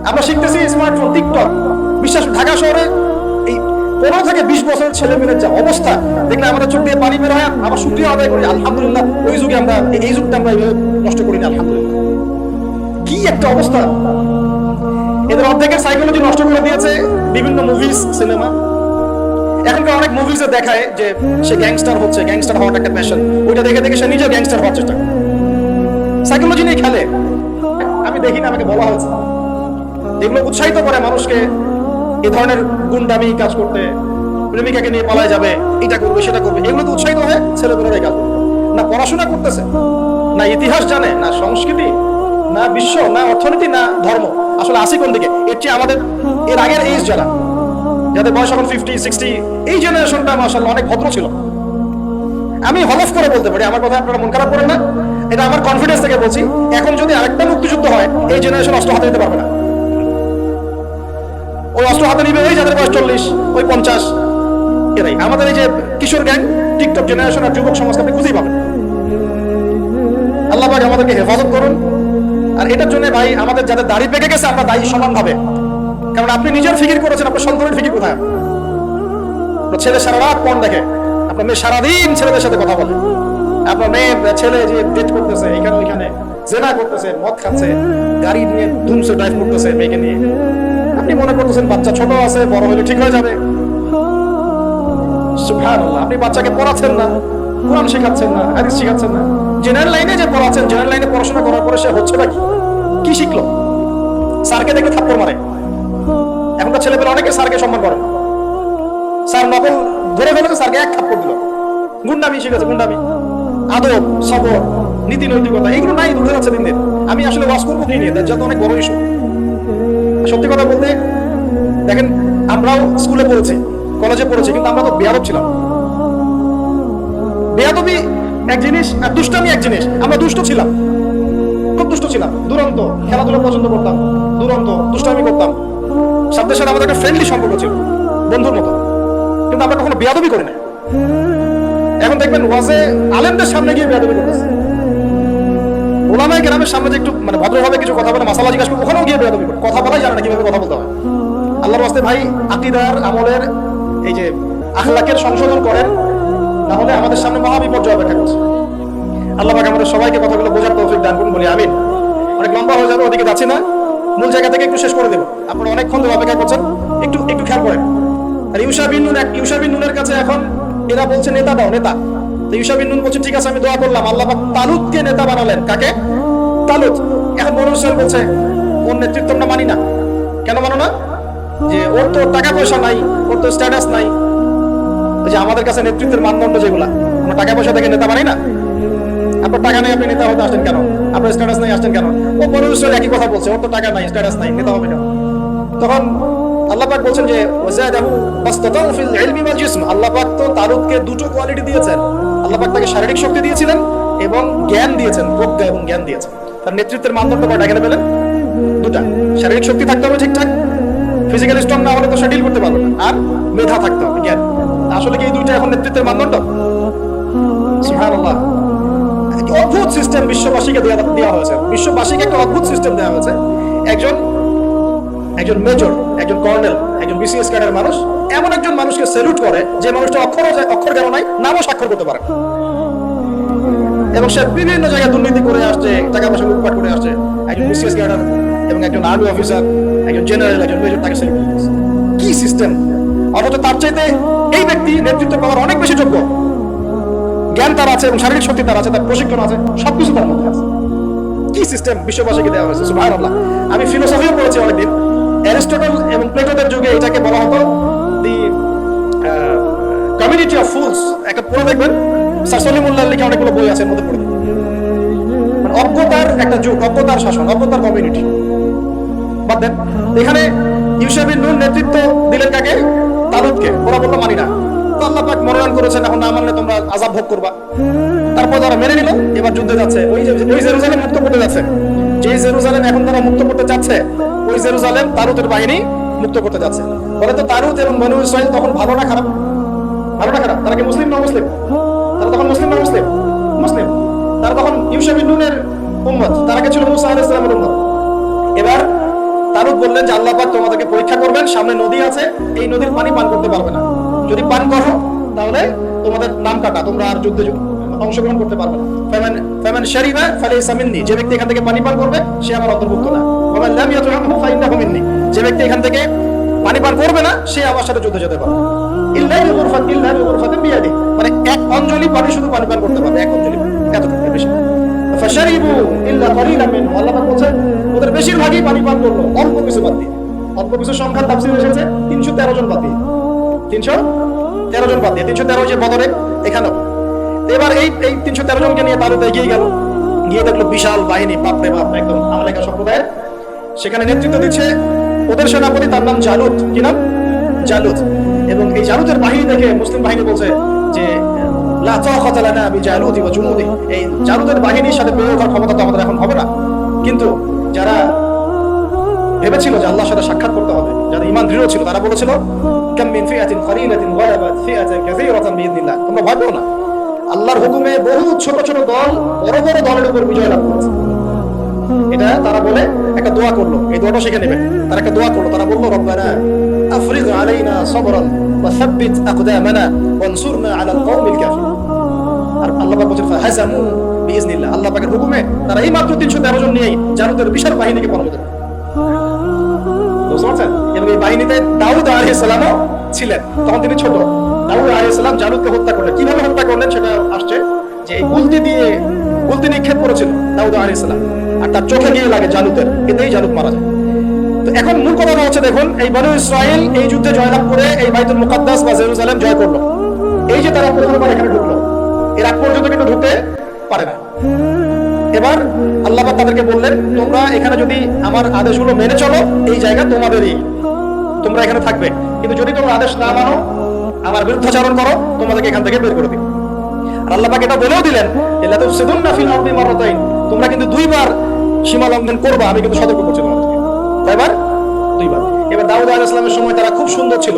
আমরা শিখতেছি স্মার্টফোন, টিকটক। বিশ্বাস, ঢাকা শহরে এই 15 থেকে 20 বছরের ছেলে মেয়েদের যা অবস্থা দেখলে আমাদের চোখ দিয়ে পানি বের হয়। আবার শুকরিয়া আদায় করি, আলহামদুলিল্লাহ ওই যুগে আমরা, এই যুগটা আমরা এইভাবে নষ্ট করিনি, আলহামদুলিল্লাহ। কি একটা অবস্থা! এদের অর্ধেকের সাইকোলজি নষ্ট করে দিয়েছে বিভিন্ন মুভিজ, সিনেমা। এখনকার অনেক মুভিজে দেখায় যে সে গ্যাংস্টার হচ্ছে, গ্যাংস্টার হওয়াটা একটা প্যাশন। ওইটা দেখে দেখে সে নিজেও গ্যাংস্টার হওয়ার চেষ্টা করে, সাইকোলজি নিয়ে খেলে। আমি দেখি না, আমাকে বলা হয়েছে। এগুলো উৎসাহিত করে মানুষকে এই ধরনের গুন্ডামি কাজ করতে, প্রেমিকাকে নিয়ে পালায় যাবে, এটা করবে সেটা করবে। এগুলো তো উৎসাহিত হয়ে ছেলেমেয়েরা এই কাজ করবে। না পড়াশোনা করতেছে, না ইতিহাস জানে, না সংস্কৃতি, না বিশ্ব, না অর্থনীতি, না ধর্ম। আসলে আসি কোন দিকে? এর চেয়ে আমাদের এর আগের এইজ যাদের বয়স এখন 50, 60, এই জেনারেশনটা মাশাআল্লাহ অনেক ভদ্র ছিল। আমি হলফ করে বলতে পারি, আমার কথা আপনারা মন খারাপ করেন না, এটা আমার কনফিডেন্স থেকে বলছি। এখন যদি আরেকটা মুক্তিযুদ্ধ হয়, এই জেনারেশন অস্ত্র হাতে নিতে পারবে না। ওই অস্ত্র হাতে নিবে ওই যাদের বয়স 40, ওই 50, এরাই। আমাদের এই যে কিশোর গ্যাং, টিকটক জেনারেশন আর যুবক সমাজকে আপনি খুঁজেই পাবেন। আল্লাহ পাক আমাদেরকে হেফাজত করুন। আর এটার জন্য ভাই, আমাদের যাদের দাড়ি পেকে গেছে আমরা দায়ী সমানভাবে। কারণ আপনি নিজের ফিকির করেছেন, আপনার সন্তানের ফিকির কোথায়? ছেলে সারা রাত পর্ন দেখে, আপনার মেয়ে সারাদিন ছেলেদের সাথে কথা বলে, আপনার মেয়ে ছেলে যে ডেট করতেছে এখানে ওইখানে, জেনা করতেছে, মদ খাচ্ছে, গাড়ি নিয়ে ধুমসে ড্রাইভ করতেছে মেয়েকে নিয়ে। আপনি মনে করতেছেন বাচ্চা ছোট আছে, বড় হলে ঠিক হয়ে যাবে। সুবহানাল্লাহ, আপনি বাচ্চাকে পড়াচ্ছেন না, কোরআন শেখাচ্ছেন না, হাদিস শেখাচ্ছেন না। জেনারেল লাইনে যে পড়াচ্ছেন, জেনারেল লাইনে পড়াশোনা করার পরে সে হচ্ছে নাকি? কি শিখলো? স্যারকে দেখে থাপ্পড় মারে। এখনকার ছেলেপেলে অনেকে স্যারকে সম্মান করে। স্যার নকল ধরে ফেলেছে, স্যারকে এক থাপ্পড় দিল। গুন্ডামি শিখেছে, গুন্ডামি, আদব, সবর, নীতি নৈতিকতা, এগুলো নাই, উঠে যাচ্ছে দিন দিন। আমি আসলে ওয়াজ করবো কি নিয়ে, যাতে অনেক বড় ইস্যু। সত্যি কথা বলতে দেখেন, আমরাও স্কুলে পড়েছি, কলেজে পড়েছি, কিন্তু আমরা তো বেয়াদব ছিলাম। বেয়াদবি এক জিনিস আর দুষ্টামি এক জিনিস। আমরা দুষ্ট ছিলাম, খুব দুষ্ট ছিলাম, দুরন্ত, খেলাধুলা পছন্দ করতাম, দুরন্ত, দুষ্টামি করতাম। সাথে সাথে আমাদের একটা ফ্রেন্ডলি সম্পর্ক ছিল, বন্ধুর মতো। কিন্তু আমরা কখনো বেয়াদবি করি না। এখন দেখবেন ওয়াজে আলেমদের সামনে গিয়ে বেয়াদবি করতেছে, ওলামায়ে কেরামের সামনে যে একটু মানে ভদ্রভাবে কিছু কথা বলে, মাসালা জিজ্ঞাসা করে, ওখানেও গিয়ে বেয়াদবি করে। কথা বলাই জানে না কিভাবে কথা বলতে হয়। আল্লাহর ওয়াস্তে ভাই, আকীদার, আমলের, এই যে আখলাকের সংশোধন করেন, না হলে আমাদের সামনে মহা বিপর্যয় অপেক্ষা করছে। আল্লাহ পাক আমাদের সবাইকে কথাগুলো বোঝার তৌফিক দান করুন, বলি আমিন। অনেক লম্বা হয়ে যাবে, ওদিকে যাচ্ছি না, মূল জায়গা থেকে একটু শেষ করে দেব। আপনারা অনেকক্ষণ ধরে অপেক্ষা করছেন, একটু একটু খেয়াল করেন। আর ইউশা বিন নুনের কাছে এখন এরা বলছে নেতা দাও, নেতা। তো ইউশা বিন নুন বলছে ঠিক আছে, আমি দোয়া করলাম। আল্লাহ পাক তালুতকে নেতা বানালেন। কাকে? তালুত। এখন বনু ইসরাইল বলছে ওর নেতৃত্ব আমরা মানি না। কেন মানো না? যে ওর তো টাকা পয়সা নাই, ওর তো স্ট্যাটাস নাই। যে আমাদের কাছে নেতৃত্বের মানদণ্ড যেগুলা, আমরা টাকা পয়সা দেখে নেতা মানি না। আপনার টাকা নেই, আপনি নেতা হতে আসছেন কেন? আপনার স্ট্যাটাস নাই, আসছেন কেন? ও বনু ইসরাইল একই কথা বলছে, ওর তো টাকা নাই, স্ট্যাটাস নাই, নেতা হবে কেন? তখন আল্লাহ পাক বলছেন যে ওয়াজাদাহু বাসতাতাউ ফিল ইলমি ওয়াল জিসম। আল্লাহ পাক তো তালুতকে দুটো কোয়ালিটি দিয়েছেন। আল্লাহ পাক তাকে শারীরিক শক্তি দিয়েছিলেন এবং জ্ঞান দিয়েছেন, প্রজ্ঞা এবং জ্ঞান দিয়েছেন। তার নেতৃত্বের মানদণ্ড কয়টা এখানে পেলেন? দুটা। শারীরিক শক্তি থাকতে হবে ঠিকঠাক, ফিজিক্যালি স্ট্রং না হলে তো সে ডিল করতে পারবে না। আর মেধা থাকতে হবে, জ্ঞান। আসলে কি এই দুইটা এখন নেতৃত্বের মানদণ্ড? সুবহানাল্লাহ, অদ্ভুত সিস্টেম বিশ্ববাসীকে দেওয়া হয়েছে। বিশ্ববাসীকে একটা অদ্ভুত সিস্টেম দেওয়া হয়েছে। একজন মেজর, একজন কর্নেল, একজন বিসিএস ক্যাডার মানুষ এমন একজন মানুষকে স্যালুট করে যে মানুষটা অক্ষর জ্ঞান নাই, নামও স্বাক্ষর করতে পারে, এবং সে বিভিন্ন জায়গায় দুর্নীতি করে আসছে, টাকা পয়সা লুটপাট করে আসছে। একজন বিসিএস ক্যাডার এবং একজন আর্মি অফিসার, একজন জেনারেল, একজন মেজর, তাকে স্যালুট করতেছে। কি সিস্টেম! অথচ তার চাইতে এই ব্যক্তি নেতৃত্ব পাওয়ার অনেক বেশি যোগ্য। জ্ঞান তার আছে এবং শারীরিক শক্তি তার আছে, তার প্রশিক্ষণ আছে, সবকিছু তার মধ্যে আছে। কি সিস্টেম বিশ্ববাসীকে দেওয়া হয়েছে! সুবহানাল্লাহ। আমি ফিলোসফিও পড়েছি অনেকদিন। অ্যারিস্টটল এবং প্লেটোদের যুগে এটাকে বলা হতো দি কমিউনিটি অফ ফুলস। একটা পড়ে দেখবেন, স্যার সলিমুল্লাহ লিখে অনেকগুলো বই আছে, এর মধ্যে পড়ে অজ্ঞতার একটা যুগ, অজ্ঞতার শাসন, অজ্ঞতার কমিউনিটি। বাদ দেন, এখানে ইউশা বিন নুন নেতৃত্ব দিলেন কাকে? তালুতকে। ওরা বললো মানি না, তো আল্লাহ পাক মনোনয়ন করেছেন, এখন না মানলে তোমরা আযাব ভোগ করবা। তারপর তারা মেনে নিল, এবার যুদ্ধে যাচ্ছে। ওই জেরুজালেম মুক্ত করতে যাচ্ছে, যে জেরুজালেম এখন তারা মুক্ত করতে যাচ্ছে, ওই জেরুজালেম তালুতের বাহিনী মুক্ত করতে যাচ্ছে। বলে তো তালুত এবং বনু ইসরাইল তখন ভালো না খারাপ? ভালো না খারাপ? তারা কি মুসলিম না মুসলিম? তারা তখন মুসলিম না মুসলিম? মুসলিম। তারা তখন ইউশা বিন নুনের উম্মত, তারা কে ছিল মুসা আলাইহিস সালামের উম্মত। এবার তালুত বললেন যে আল্লাহ পাক তোমাদেরকে পরীক্ষা করবেন, সামনে নদী আছে, এই নদীর পানি পান করতে পারবে না, যদি পান করো তাহলে তোমাদের নাম কাটা, তোমরা আর যুদ্ধে অংশগ্রহণ করতে পারবে না। ফামান শারিবা ফালাইসা মিন্নি, যে ব্যক্তি এখান থেকে পানি পান করবে সে আমার অন্তর্ভুক্ত না। ওয়া লাম ইয়াত'আমহু ফাইন্নাহু মিন্নি, যে ব্যক্তি এখান থেকে পানি পান করবে না সে আমার সাথে যুদ্ধে যেতে পারবে। ইল্লা বিগুরফাতিন বিয়াদি, মানে এক অঞ্জলি পানি শুধু পানি পান করতে পারবে, এক অঞ্জলি, এতটুকু বেশি। ফাশারিবু ইল্লা কলিলাম মিনহু, আল্লাহ পাক বলেন ওদের বেশিরভাগই পানি পান করলো, অল্প কিছু বাদ দিয়ে। অল্প কিছু সংখ্যা তাফসীরে এসেছে 313 জন বাদ দিয়ে, 313 জন বাদ দিয়ে, 313 যে বদরে এখানেও। এবার এই 313 জনকে নিয়ে তালুত এগিয়ে গেল, গিয়ে দেখলো বিশাল বাহিনী, বাপরে বাপ, একদম আমালেকা সম্প্রদায়ের। সেখানে নেতৃত্ব দিচ্ছে ওদের সেনাপতি, তার নাম জালুত। কি নাম? জালুত। এবং এই জালুতের বাহিনী দেখে মুসলিম বাহিনী বলছে যে লা তাকাতা লানা বিজালুতি ওয়া জুনুদি, এই জালুতের বাহিনীর সাথে পেরে ওঠার ক্ষমতা তো আমাদের এখন হবে না। কিন্তু যারা ভেবেছিল যে আল্লাহর সাথে সাক্ষাৎ করতে হবে, যারা ঈমান দৃঢ় ছিল, তারা বলেছিল কাম মিন ফিআতিন কলিলাতিন গালাবাত ফিআতান কাসীরাতান বিইذনিল্লাহ, তোমরা ভয় পেও না, আল্লাহর হুকুমে বহু ছোট ছোট দল বড় বড় দলের উপর বিজয় লাভ করেছে। এটা তারা বলে একটা দোয়া করলো, এই দোয়াটা শিখে নেবেন। তারা একটা দোয়া করলো, তারা বললো রব্বানা আফরিগ আলাইনা সাবরান ওয়া সাব্বিত আকদামানা ওয়ানসুরনা আলাল কওমিল কাফিরিন। আর আল্লাহ পাক বলেন ফাহাজামু বিইذনিল্লাহ, আল্লাহ পাকের হুকুমে তারা এই মাত্র 313 জন নিয়ে জালুতের বিশাল বাহিনীকে পরাজিত করে। বুঝতে পারছেন? এবং এই বাহিনীতে দাউদ আলাইহিস সালামও ছিলেন, তখন তিনি ছোট। দাউদ আলাইহিস সালাম জালুতকে হত্যা করলেন। কিভাবে হত্যা করলেন সেটা আসছে, যে এই গুলতি নিক্ষেপ করেছিল দাউদ আলাইহিস সালাম, আর তার চোখে গিয়ে লাগে জালুতের, এতেই জালুত মারা যায়। তো এখন মূল কথাটা হচ্ছে, দেখুন এই বনু ইসরাইল এই যুদ্ধে জয়লাভ করে এই বাইতুল মুকাদ্দাস বা জেরুজালেম জয় করলো। এই যে তারা প্রথমবার এখানে ঢুকলো, এর আগ পর্যন্ত কিন্তু ঢুকতে পারে না। এবার আল্লাহ পাক তাদেরকে বললেন তোমরা এখানে যদি আমার আদেশগুলো মেনে চলো, এই জায়গা তোমাদেরই, তোমরা এখানে থাকবে। কিন্তু যদি তোমরা আদেশ না মানো, আমার বিরুদ্ধাচরণ করো, তোমাদেরকে এখান থেকে বের করে দিই। আর আল্লাহ পাক এটা বলেও দিলেন লা তুফসিদুন্না ফিল আরদি মাররাতাইন, তোমরা কিন্তু দুইবার সীমা লঙ্ঘন করবা, আমি কিন্তু সতর্ক করছি তোমাদেরকে। কয়বার? দুইবার। এবার দাউদ আলাইহিস সালামের সময় তারা খুব সুন্দর ছিল,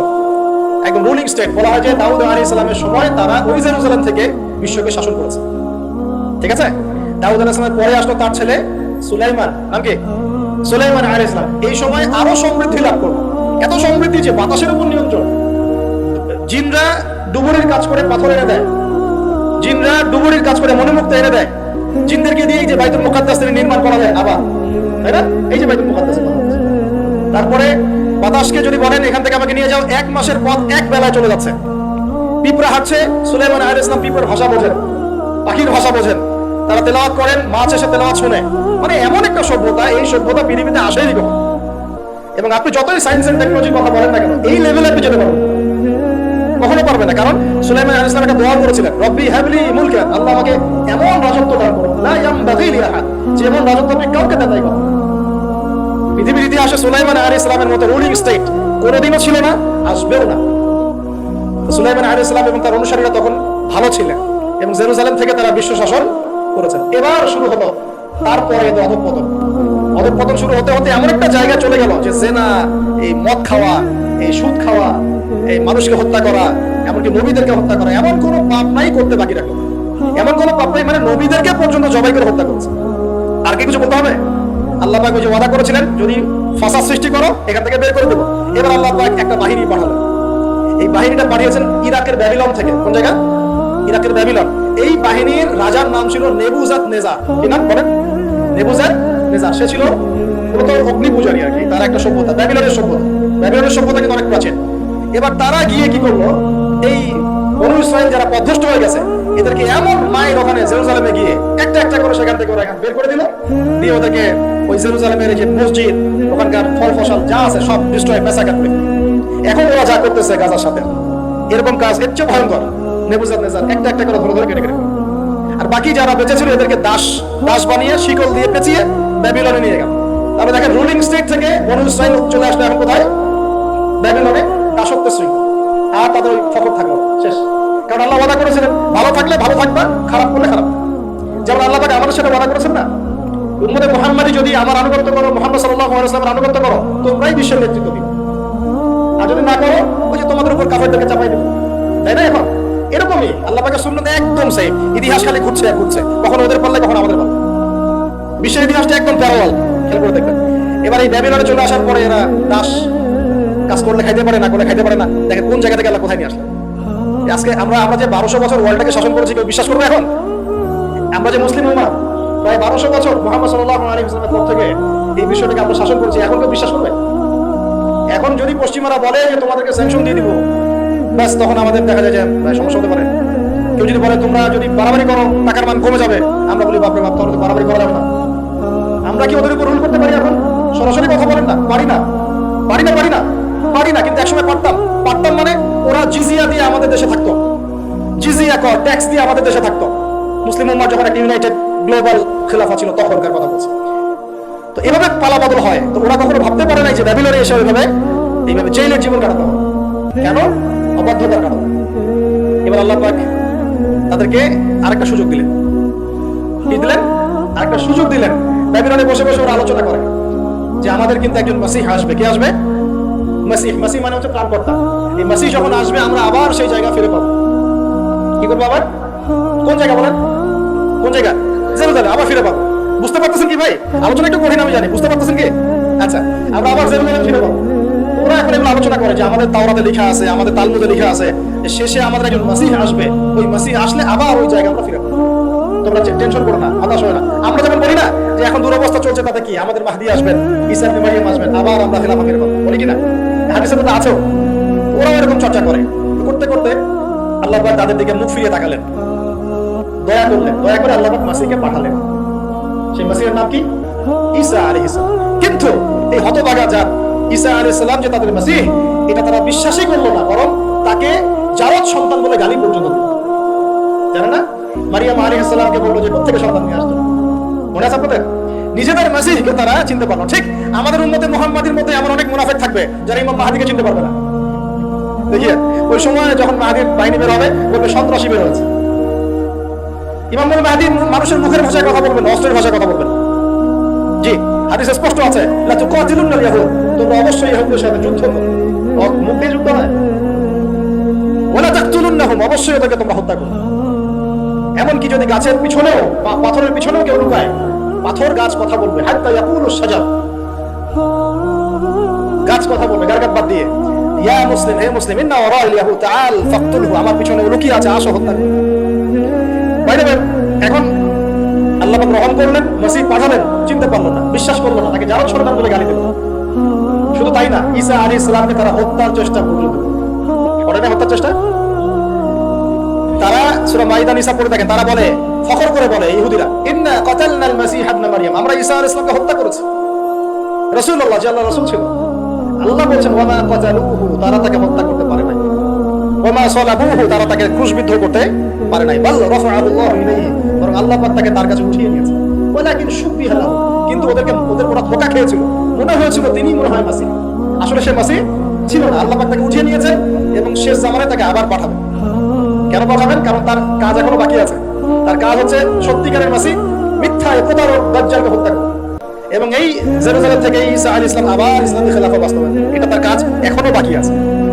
একদম রুলিং স্টেট। বলা হয় যে দাউদ আলাইহিস সালামের সময় তারা ওই জেরুজালেম থেকে বিশ্বকে শাসন করেছে। ঠিক আছে? দাউদ আলাইহিস সালামের পরে আসলো তার ছেলে সুলাইমান, নাম কি? সুলাইমান আলাইহিস সালাম। এই সময় আরো সমৃদ্ধি লাভ করলো, এত সমৃদ্ধি যে বাতাসের উপর নিয়ন্ত্রণ। জিনরা ডুবুরির কাজ করে পাথর এনে দেয়, জিনরা ডুবুরির কাজ করে মনোমুক্ত এনে দেয়। জিনদেরকে দিয়ে যে বাইতুল মুকাদ্দাস নির্মাণ করা যায় আবার, তাই না? এই যে বাইতুল মুকাদ্দাস। তারপরে বাতাসকে যদি বলেন এখান থেকে আমাকে নিয়ে যাও, 1 মাসের পথ 1 বেলায় চলে যাচ্ছে। পিঁপড়া হাঁটছে, সুলাইমান আলাইহিস সালাম পিঁপড়ার ভাষা বোঝেন, পাখির ভাষা বোঝেন, তারা তেলাওয়াত করেন, মাছ এসে তেলাওয়াত শুনে। মানে এমন একটা সভ্যতা, এই সভ্যতা পৃথিবীতে আসেনি কখনো। এবং আপনি যতই সায়েন্স এন্ড টেকনোলজির কথা বলেন না কেন, এই লেভেলে আপনি যেতে পারবেন কখনো পারবে না। কারণ সুলাইমান আলাইহিস সালাম একটা দোয়া করেছিলেন, রব্বি হাবলি মুলকান, আল্লাহ আমাকে এমন রাজত্ব দান করুন, লা ইয়ামবাগি লিআহাদ, যেমন রাজত্ব আপনি কাউকে দেন নাই। পৃথিবীর ইতিহাসে সুলাইমান আলাইহিস সালামের মতো রুলিং স্টেট কোনোদিনও ছিল না, আসবেও না। সুলাইমান আলাইহিস সালাম এবং তার অনুসারীরা তখন ভালো ছিলেন এবং জেরুজালেম থেকে তারা বিশ্ব শাসন করেছেন। এবার শুরু হলো তারপরে অধঃপতন। অধঃপতন শুরু হতে হতে এমন একটা জায়গা চলে গেল যে জেনা, এই মদ খাওয়া, এই সুদ খাওয়া, এই মানুষকে হত্যা করা, এমনকি নবীদেরকে হত্যা করা, এমন কোনো পাপ নাই করতে বাকি রাখলো। এমন কোনো পাপ নাই, মানে নবীদেরকে পর্যন্ত জবাই করে হত্যা করেছে। আর কি কিছু বলতে হবে? আল্লাহ পাক যে ওয়াদা করেছিলেন যদি ফাসাদ সৃষ্টি করো এখান থেকে বের করে দেবো। এবার আল্লাহ পাক একটা বাহিনী পাঠালেন। এই বাহিনীটা পাঠিয়েছেন ইরাকের ব্যাবিলন থেকে। কোন জায়গা? ইরাকের ব্যাবিলন। এই বাহিনীর রাজার নাম ছিল নেবুজাত নেজার। কি নাম বলেন? নেবুজাত নেজার। সে ছিল মূলত অগ্নি পূজারী আর কি, তার একটা সভ্যতা, ব্যাবিলনের সভ্যতা। ব্যাবিলনের সভ্যতা কিন্তু অনেক প্রাচীন। এবার তারা গিয়ে কি করলো, এই বনু ইসরাইল যারা পথভ্রষ্ট হয়ে গেছে এদেরকে এমন মায়ের ওখানে জেরুজালেমে গিয়ে একটা একটা করে সেখান থেকে ওরা এখানে বের করে দিল, দিয়ে ওদেরকে ওই জেরুজালেমের যে মসজিদ, ওখানকার ফল ফসল যা আছে সব ডিস্ট্রয় মেসাকার করে। এখন ওরা যা করতেছে গাজার সাথে, এরকম কাজ এর চেয়ে ভয়ঙ্কর। নেবুজাত নেজার একটা একটা করে ধরে ধরে কেটে কেটে। আর বাকি যারা বেঁচে ছিল এদেরকে দাস দাস বানিয়ে শিকল দিয়ে পেঁচিয়ে ব্যাবিলনে নিয়ে গেল। তাহলে দেখেন রুলিং স্টেট থেকে বনু ইসরাইল চলে আসলে এখন কোথায়? ব্যাবিলনে, দাসত্বের শৃঙ্খল। আর তাদের ওই ফখর থাকলো শেষ। কারণ আল্লাহ ওয়াদা করেছিলেন ভালো থাকলে ভালো থাকবা, খারাপ করলে খারাপ। যেমন আল্লাহ পাক আমাদের সাথে ওয়াদা করেছেন না, উম্মতে মুহাম্মাদি যদি আমার আনুগত্য করো, মুহাম্মদ সাল্লাল্লাহু আলাইহি ওয়াসাল্লামের আনুগত্য করো, তোমরাই বিশ্বের নেতৃত্ব দিবে। আর যদি না করো, ওই যে তোমাদের উপর কাফেরদেরকে চাপাই দেবে, তাই না? এখন এরকমই আল্লাহ পাকের সুন্নাত একদম সেম। ইতিহাস খালি ঘুরছে আর ঘুরছে, কখন ওদের পাল্লে কখন আমাদের পাল্লে। বিশ্বের ইতিহাসটা একদম প্যারালাল, খেয়াল করে দেখবেন। এবার এই ব্যাবিলনে চলে আসার পরে এরা দাস, কাজ করলে খাইতে পারে, না করলে খাইতে পারে না। দেখেন কোন জায়গা থেকে আল্লাহ কোথায় নিয়ে আসলেন। আজকে আমরা যে 1200 বছর ওয়ার্ল্ডটাকে শাসন করেছি, কেউ বিশ্বাস করবে এখন? আমরা যে মুসলিম উম্মাহ প্রায় 1200 বছর মুহাম্মদ সাল্লাল্লাহু আলাইহি ওয়াসাল্লামের পর থেকে এই বিষয়টাকে আমরা শাসন করছি, এখন কেউ বিশ্বাস করবে? এখন যদি পশ্চিমারা বলে যে তোমাদেরকে স্যাংশন দিয়ে দিব, ব্যাস তখন আমাদের দেখা যায় যে সমস্যা হতে পারে। কেউ যদি বলে তোমরা যদি বাড়াবাড়ি করো টাকার মান কমে যাবে, আমরা বলি বাপরে বাপ, তাহলে তো বাড়াবাড়ি করা যাবে না। আমরা কি ওদের উপর রুল করতে পারি? এখন সরাসরি কথা বলেন না, পারি না কিন্তু একসময় পারতাম মানে ওরা জিজিয়া দিয়ে আমাদের দেশে থাকতো, জিজিয়া কর ট্যাক্স দিয়ে আমাদের দেশে থাকতো। মুসলিম উম্মাহ যখন একটা ইউনাইটেড গ্লোবাল খেলাফা ছিল তখনকার কথা বলছি। তো এভাবে পালাবদল হয়। তো ওরা কখনো ভাবতে পারে নাই যে ব্যাবিলনে এসে এইভাবে জেলের জীবন কাটাতে হবে। কেন? অবাধ্যতার কারণে। এবার আল্লাহ পাক তাদেরকে আরেকটা সুযোগ দিলেন। কি দিলেন? আরেকটা সুযোগ দিলেন। ব্যাবিলনে বসে বসে ওরা আলোচনা করে যে আমাদের কিন্তু একজন মাসিহ আসবে। কে আসবে? মাসিহ মানে হচ্ছে ত্রাণকর্তা। এই মাসিহ যখন আসবে আমরা আবার সেই জায়গা ফিরে পাবো। কি করবো আবার? কোন জায়গা বলেন? কোন জায়গা? জেরুজালেম আবার ফিরে পাবো। বুঝতে পারতেছেন কি ভাই? আলোচনা একটু কঠিন আমি জানি, বুঝতে পারতেছেন কি? আচ্ছা, আমরা আবার জেরুজালেম ফিরে পাবো। ওরা এখন এগুলো আলোচনা করে যে আমাদের তাওরাতে লেখা আছে, আমাদের তালমুদে লেখা আছে, শেষে আমাদের একজন মাসিহ আসবে। ওই মাসিহ আসলে আবার ওই জায়গা আমরা ফিরে পাবো। তোমরা টেনশন করো না, হতাশ হয় না। আমরা যেমন বলি না যে এখন দুরবস্থা চলছে, তাতে কি আমাদের মাহদি আসবেন, ঈসা ইবনে মারইয়াম আসবেন, আবার আমরা খেলাফা ফিরে পাবো, বলি কিনা? হাদিসে তো আছেও। ওরা এরকম চর্চা করে। করতে করতে আল্লাহ পাক তাদের দিকে মুখ ফিরিয়ে তাকালেন, দয়া করলেন, দয়া করে আল্লাহ পাক মাসিহকে পাঠালেন। সেই মাসিহের নাম কি? ঈসা আলাইহিস সালাম। কিন্তু এই হতভাগা জাত ঈসা আলাইহিস সালাম যে তাদের মাসিহ, এটা তারা বিশ্বাসই করলো না, বরং তাকে জারদ সন্তান বলে গালি পর্যন্ত দিল। জানেন না? মারিয়াম আলাইহিস সালামকে বললো যে কোত্থেকে সন্তান নিয়ে আসতো। মনে আছে আপনাদের? নিজেদের মাসিহকে তারা চিনতে পারলো। ঠিক আমাদের উম্মতে মুহাম্মাদির মধ্যে এমন অনেক মুনাফিক থাকবে যারা ইমাম মাহদিকে চিনতে পারবে না। দেখিয়ে ওই সময় যখন মাহদির বাহিনী বের হবে, বলবে সন্ত্রাসী বের হয়েছে। ইমাম মাহদি মানুষের মুখের ভাষায় কথা বলবেন, অস্ত্রের ভাষায় কথা বলবেন। জি, হাদিসে স্পষ্ট আছে, লা তুকাতিলুনাল ইয়াহুদ, তোমরা অবশ্যই ইহুদীদের সাথে যুদ্ধ করো। মুখ দিয়ে যুদ্ধ নয়। ওয়ালা তাকতুলুনহুম, অবশ্যই ওদেরকে তোমরা হত্যা করো। এমনকি যদি গাছের পিছনেও, পাথরের পিছনেও কেউ লুকায়, পাথর গাছ কথা বলবে, হাত্তা ইয়াকুলু শাজার, গাছ কথা বলবে গারগাট বাদ দিয়ে, ইয়া মুসলিম, হে মুসলিম, ইন্না ওয়ারাল ইয়াহুদ তাআল ফাকতুলহু, আমার পিছনে লুকিয়ে আছে, আসো হত্যা করো। বাইরে এখন আল্লাহ পাক রহম করলেন, মাসিহ পাঠালেন, চিনতে পারলো না, বিশ্বাস করলো না, তাকে জারদ সন্তান বলে গালি দিল। শুধু তাই না, ঈসা আলাইহিস সালামকে তারা হত্যার চেষ্টা পর্যন্ত করে না। হত্যার চেষ্টা তারা সূরা মাইদা নিসা পড়ে দেখেন, তারা বলে, ফখর করে বলে ইহুদিরা, ইন্না কাতালনাল মাসিহ ইবনে মারইয়াম, আমরা ঈসা আলাইহিস সালামকে হত্যা করেছি। রাসূলুল্লাহ, যে আল্লাহর রাসূল ছিল। আল্লাহ বলেছেন ওয়া মা কাতালুহু, তারা তাকে হত্যা করতে পারে নাই। ওয়া মা সালাবুহু, তারা তাকে ক্রুশবিদ্ধ করতে পারে নাই। বাল রাফাআহুল্লাহু ইলাইহি, বরং আল্লাহ পাক তাকে তার কাছে উঠিয়ে নিয়েছে। ওয়ালাকিন শুবিহা লাহু, কিন্তু ওদের ওরা ধোঁকা খেয়েছিল, মনে হয়েছিল তিনি মনে হয় মাসিহ, আসলে সে মাসিহ ছিল না। আল্লাহ পাক তাকে উঠিয়ে নিয়েছে এবং শেষ জামানায় তাকে আবার পাঠাবেন। কেন পাঠাবেন? কারণ তার কাজ এখনো বাকি আছে। তার কাজ হচ্ছে সত্যিকারের মাসিহ মিথ্যায় প্রতারক দাজ্জালকে হত্যা করা। এবং এই জেরুজালেম থেকে ঈসা আলাইহিস সালাম আবার ইসলামী খেলাফত বাস্তবায়ন, এটা তার কাজ এখনো বাকি আছে।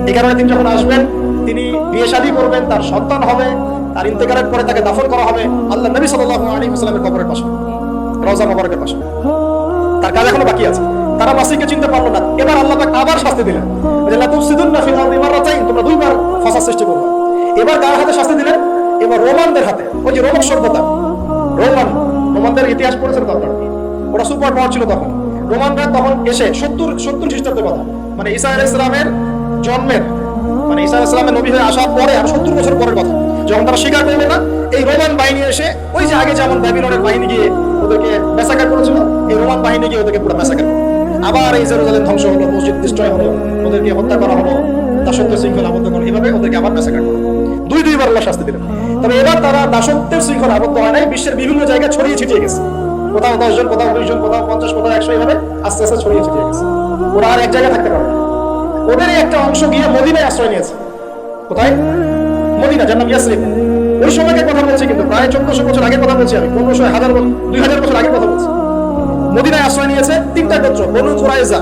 এই কারণে তিনি যখন আসবেন, তিনি বিয়ে শাদী করবেন, তার সন্তান হবে, তার ইন্তেকালের পরে তাকে দাফন করা হবে আল্লাহ নবী সাল্লাল্লাহু আলাইহি ওয়াসাল্লামের কবরের পাশে, রওজা মুবারকের পাশে। তার কাজ এখনো বাকি আছে। তারা মাসিহকে চিনতে পারলো না। এবার আল্লাহ পাক আবার শাস্তি দিলেন, যে লা তুফসিদুন্না ফিল আরদি মাররাতাইন, তোমরা দুইবার ফাসাদ সৃষ্টি করবে। এবার কার হাতে শাস্তি দিলেন? এবার রোমানদের হাতে। ওই যে রোমান সভ্যতা, রোমানদের ইতিহাস পড়েছেন তো আপনারা, ওরা সুপার পাওয়ার ছিল তখন। রোমানরা তখন এসে 70 খ্রিস্টাব্দের কথা, মানে ঈসা আলাইহিস সালামের জন্মের, মানে ঈসা আলাইহিস সালামের নবী হয়ে আসার পরে আর 70 বছর পরের কথা, যখন তারা স্বীকার করলো না, এই রোমান বাহিনী এসে ওই যে আগে যেমন ব্যাবিলনের বাহিনী গিয়ে ওদেরকে ম্যাসাকার করেছিল, এই রোমান বাহিনী গিয়ে ওদেরকে পুরো ম্যাসাকার করলো। আবার এই জেরুজালেম ধ্বংস হলো, মসজিদ ডিস্ট্রয় হলো, ওদেরকে হত্যা করা হলো, দাসত্ব শৃঙ্খলা আবদ্ধ করলো, এভাবে ওদেরকে আবার ম্যাসাকার করলো। দুইবার আল্লাহ শাস্তি দিলেন। তবে এবার তারা দাসত্বের শৃঙ্খলা আবদ্ধ হয় নাই, বিশ্বের বিভিন্ন জায়গায় ছড়িয়ে ছিটিয়ে গেছে। কোথাও 10 জন, কোথাও 20 জন, কোথাও 50, কোথাও 100, এইভাবে আস্তে আস্তে ছড়িয়ে ছিটিয়ে গেছে। ওরা আর এক জায়গায় থাকতে পারে না। ওদেরই একটা অংশ গিয়ে মদিনায় আশ্রয় নিয়েছে। কোথায়? মদিনা, যার নাম ইয়াসরিব। ওই সময়কার কথা বলছি, কিন্তু প্রায় 1400 বছর আগের কথা বলছি আমি, 1500, 1000, 2000 বছর আগের কথা বলছি। মদিনায় আশ্রয় নিয়েছে 3টা গোত্র, বনু কুরাইজা,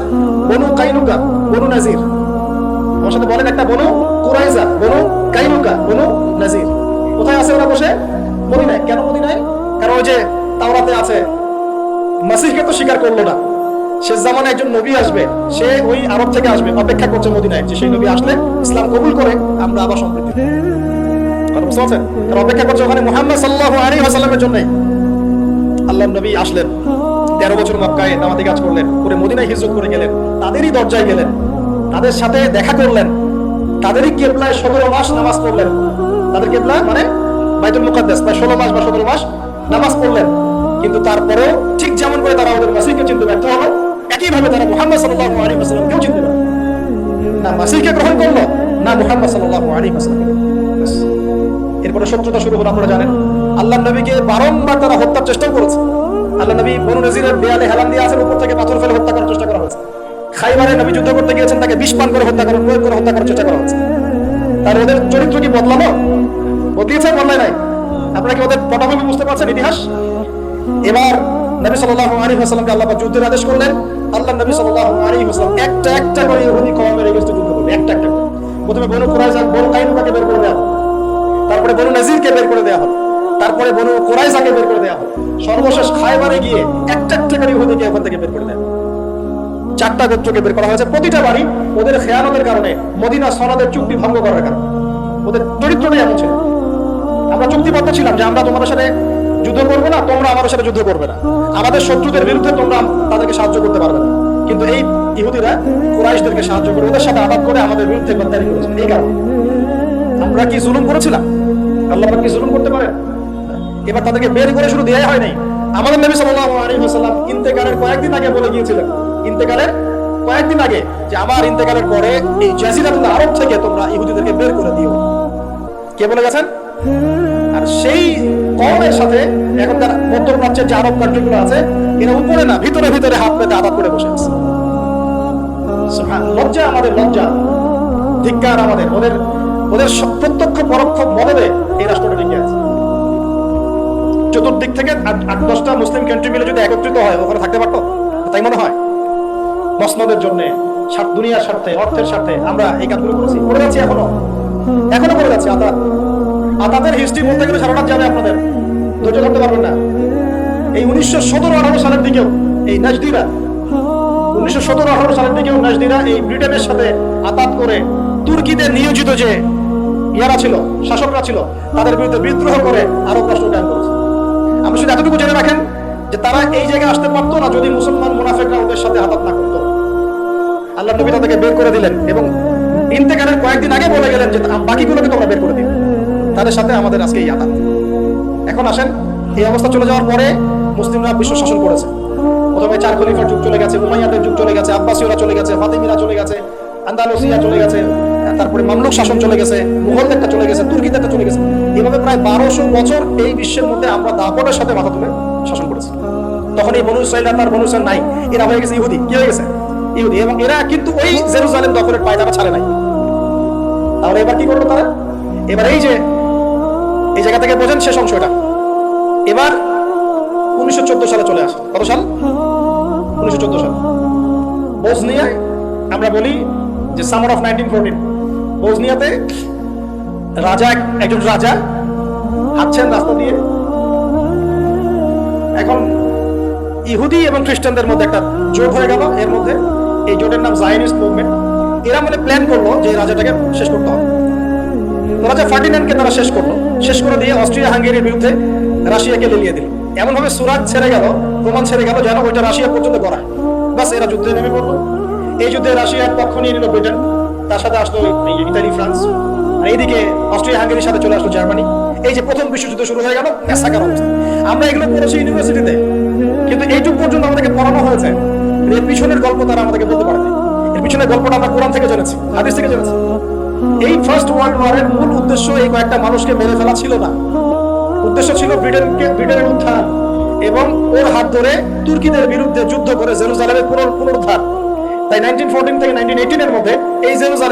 বনু কাইনুকা, বনু নাজির। আমার সাথে বলেন একটা, বনু কুরাইজা, বনু কাইনুকা, বনু নাজির। কোথায় আছে ওরা বসে? মদিনায়। কেন মদিনায়? কারণ ওই যে তাওরাতে আছে, মাসিহকে তো স্বীকার করলো না, শেষ জামানে একজন নবী আসবে, সে ওই আরব থেকে আসবে, অপেক্ষা করছে মদিনায়, যে সেই নবী আসলে ইসলাম কবুল করে আমরা আবার সম্পৃক্ত হব। বুঝতে পারছেন? তারা অপেক্ষা করছে ওখানে মুহাম্মদ সাল্লাল্লাহু আলাইহি ওয়াসাল্লামের জন্য। আল্লাহর নবী আসলেন, 13 বছর মক্কায় দাওয়াতি কাজ করলেন, পরে মদিনায় হিজরত করে গেলেন, তাদেরই দরজায় গেলেন, তাদের সাথে দেখা করলেন, তাদেরই কিবলায় 17 মাস নামাজ পড়লেন। তাদের কিবলা মানে বাইতুল মুকাদ্দাস, প্রায় 16 মাস বা 17 মাস নামাজ পড়লেন। কিন্তু তারপরেও ঠিক যেমন করে তারা ওদের মাসিহকে চিনতে ব্যর্থ হলো, একইভাবে তারা মুহাম্মদ সাল্লাল্লাহু আলাইহি ওয়াসাল্লামকেও চিনতে পারল না। মাসিহকে গ্রহণ করলো না, মুহাম্মদ সাল্লাল্লাহু আলাইহি ওয়াসাল্লাম। এরপরে শত্রুতা শুরু হলো। আপনারা জানেন আল্লাহর নবীকে বারংবার তারা হত্যার চেষ্টাও করেছে। আল্লাহ নবী বনু নজিরের দেয়ালে হেলান দিয়ে আছেন, উপর থেকে পাথর ফেলে হত্যা করার চেষ্টা করা হয়েছে। খাইবারে নবী যুদ্ধ করতে গিয়েছেন, তাকে বিষ পান করে হত্যা করার প্রয়োগ করে হত্যা করার চেষ্টা করা হয়েছে। তার ওদের চরিত্র কি বদলালো? বদলিয়েছে? বদলায় নাই। আপনারা কি ওদের পটভূমি বুঝতে পারছেন, ইতিহাস? এবার নবী সাল্লাল্লাহু আলাইহি ওয়াসাল্লামকে আল্লাহ পাক যুদ্ধের আদেশ করলেন। আল্লাহ নবী সাল্লাল্লাহু আলাইহি ওয়াসাল্লাম একটা একটা করে ইহুদি কওমের এগেইনস্টে যুদ্ধ করলেন, একটা একটা করে। প্রথমে বনু কুরাইজা, বনু কাইনুকাকে বের করে দেওয়া হলো, তারপরে বনু নাজিরকে বের করে দেওয়া হলো, তারপরে বনু কুরাইজাকে বের করে দেওয়া হলো, সর্বশেষ খায়বারে গিয়ে একটা একটা করে ইহুদিকে ওখান থেকে বের করে দেওয়া হলো। 4টা গোত্রকে বের করা হয়েছে। প্রতিটা বাড়ি ওদের খেয়ানতের কারণে, মদিনা সনদের চুক্তি ভঙ্গ করার কারণে। ওদের চরিত্রটাই এমন ছিল। আমরা চুক্তিবদ্ধ ছিলাম যে আমরা তোমাদের সাথে যুদ্ধ করবো না, তোমরা আমাদের সাথে যুদ্ধ করবে না, আমাদের শত্রুদের বিরুদ্ধে তোমরা তাদেরকে সাহায্য করতে পারবে না। কিন্তু এই ইহুদিরা কুরাইশদেরকে সাহায্য করে, ওদের সাথে আঘাত করে আমাদের বিরুদ্ধে গদ্দারি করেছে। এই কারণে আমরা কি জুলুম করেছিলাম? আল্লাহ পাক কি জুলুম করতে পারে? এবার তাদেরকে বের করে শুরু দেওয়াই হয় নাই। আমাদের নবী সাল্লাল্লাহু আলাইহি ওয়াসাল্লাম ইন্তেকালের কয়েকদিন আগে বলে গিয়েছিলেন, ইন্তেকালের কয়েকদিন আগে, যে আমার ইন্তেকালের পরে এই জাজিরাতুল আরব থেকে তোমরা ইহুদিদেরকে বের করে দিও। কে বলে গেছেন? আর সেই কওমের সাথে এখনকার মধ্যপ্রাচ্যের যে আরব কান্ট্রিগুলো আছে, এরা উপরে না, ভিতরে ভিতরে হাত পেতে আঘাত করে বসে আছে। লজ্জা আমাদের, লজ্জা, ধিক্কার আমাদের। ওদের ওদের প্রত্যক্ষ পরোক্ষ মদদে এই রাষ্ট্রটা টিকে আছে। চতুর্দিক থেকে 8-10টা মুসলিম কান্ট্রি মিলে যদি একত্রিত হয়, ওখানে থাকতে পারতো? তাই মনে হয়? মসনদের জন্য, দুনিয়ার স্বার্থে, অর্থের স্বার্থে আমরা এই কাজগুলো করেছি, করে যাচ্ছি, এখনো করে যাচ্ছি। আতাদের হিস্ট্রি বলতে গেলে সারা রাত যাবে, আপনাদের ধৈর্য ধরতে পারবেন না। এই 1917-18 সালের দিকেও এই নাজদিরা, 1917-18 সালের দিকেও নাজদিরা এই ব্রিটেনের সাথে আতাত করে তুর্কিদের নিয়োজিত যে ইয়ারা ছিল, শাসকরা ছিল, তাদের বিরুদ্ধে বিদ্রোহ করে আরব রাষ্ট্র কায়েম করেছে। আপনি শুধু এতটুকু জেনে রাখেন যে তারা এই জায়গায় আসতে পারতো না যদি মুসলমান মুনাফিকরা ওদের সাথে আতাত না করতো। আল্লাহ নবী তাদেরকে বের করে দিলেন এবং ইন্তেকালের কয়েকদিন আগে বলে গেলেন যে বাকিগুলোকে তোমরা বের করে দিও। তাদের সাথে আমাদের আজকে এই আতাত। এখন আসেন, এই অবস্থা চলে যাওয়ার পরে মুসলিমরা বিশ্ব শাসন করেছে। প্রথমে 4 খলিফার যুগ চলে গেছে, উমাইয়াদের যুগ চলে গেছে, আব্বাসীয়রা চলে গেছে, ফাতিমিরা চলে গেছে, আন্দালুসিয়া চলে গেছে, তারপরে মামলুক শাসন চলে গেছে, মুঘলদেরটা চলে গেছে, তুর্কিদেরটা চলে গেছে। এইভাবে প্রায় 1200 বছর এই বিশ্বের মধ্যে আমরা দাপটের সাথে মাথা তুলে শাসন করেছি। তখন এই বনু ইসরাঈল আর বনু ইসরাঈল নাই, এরা হয়ে গেছে ইহুদি। কি হয়ে গেছে? ইহুদি। এবং এরা কিন্তু ওই জেরুজালেম দখলের পায়তারা ছাড়ে নাই। তাহলে এবার কি করলো তারা? এবার এই যে এই জায়গা থেকে বোঝেন শেষ অংশটা। এবার 1914 সালে চলে আসে। কত সাল? 1914 সাল। বসনিয়ায় আমরা বলি যে সামার অফ 1914। বসনিয়াতে একজন রাজা হাঁটছেন রাস্তা দিয়ে। এখন ইহুদি এবং খ্রিস্টানদের মধ্যে একটা জোট হয়ে গেল। এর মধ্যে এই জোটের নাম জায়নিস্ট মুভমেন্ট। এরা প্ল্যান করলো যে এই রাজাটাকে শেষ করতে হবে। রাজা ফার্ডিন্যান্ডকে তারা শেষ করলো। শেষ করে দিয়ে অস্ট্রিয়া হাঙ্গেরির বিরুদ্ধে রাশিয়াকে লেলিয়ে দিল। এমনভাবে সুরাজ ছেড়ে গেল, প্রমাণ ছেড়ে গেল যেন ওইটা রাশিয়া পর্যন্ত গড়ায়। বাস, এরা যুদ্ধে নেমে পড়লো। এই যুদ্ধে রাশিয়ার পক্ষ নিয়ে নিল ব্রিটেন, তার সাথে আসলো ইতালি, ফ্রান্স, আর এইদিকে অস্ট্রিয়া হাঙ্গেরির সাথে চলে আসলো জার্মানি। এই যে প্রথম বিশ্বযুদ্ধ শুরু হয়ে গেল, মেসাকার অবস্থা। আমরা এগুলো পড়েছি ইউনিভার্সিটিতে, কিন্তু এইটুকু পর্যন্ত আমাদেরকে পড়ানো হয়েছে। এর পিছনের গল্প তারা আমাদেরকে বলতে পারে না। এর পিছনের গল্পটা আমরা কোরআন থেকে জেনেছি, হাদিস থেকে জেনেছি। এই ফার্স্ট ওয়ার্ল্ড ওয়ারের মূল উদ্দেশ্য এই কয়েকটা মানুষকে মেরে ফেলা ছিল না। উদ্দেশ্য ছিল ব্রিটেনের উত্থান এবং ওর হাত ধরে তুর্কিদের বিরুদ্ধে যুদ্ধ করে জেরুজালেমের পুনরুদ্ধার। তাই 1914 থেকে 1918 এর মধ্যে এই জেরুজালেম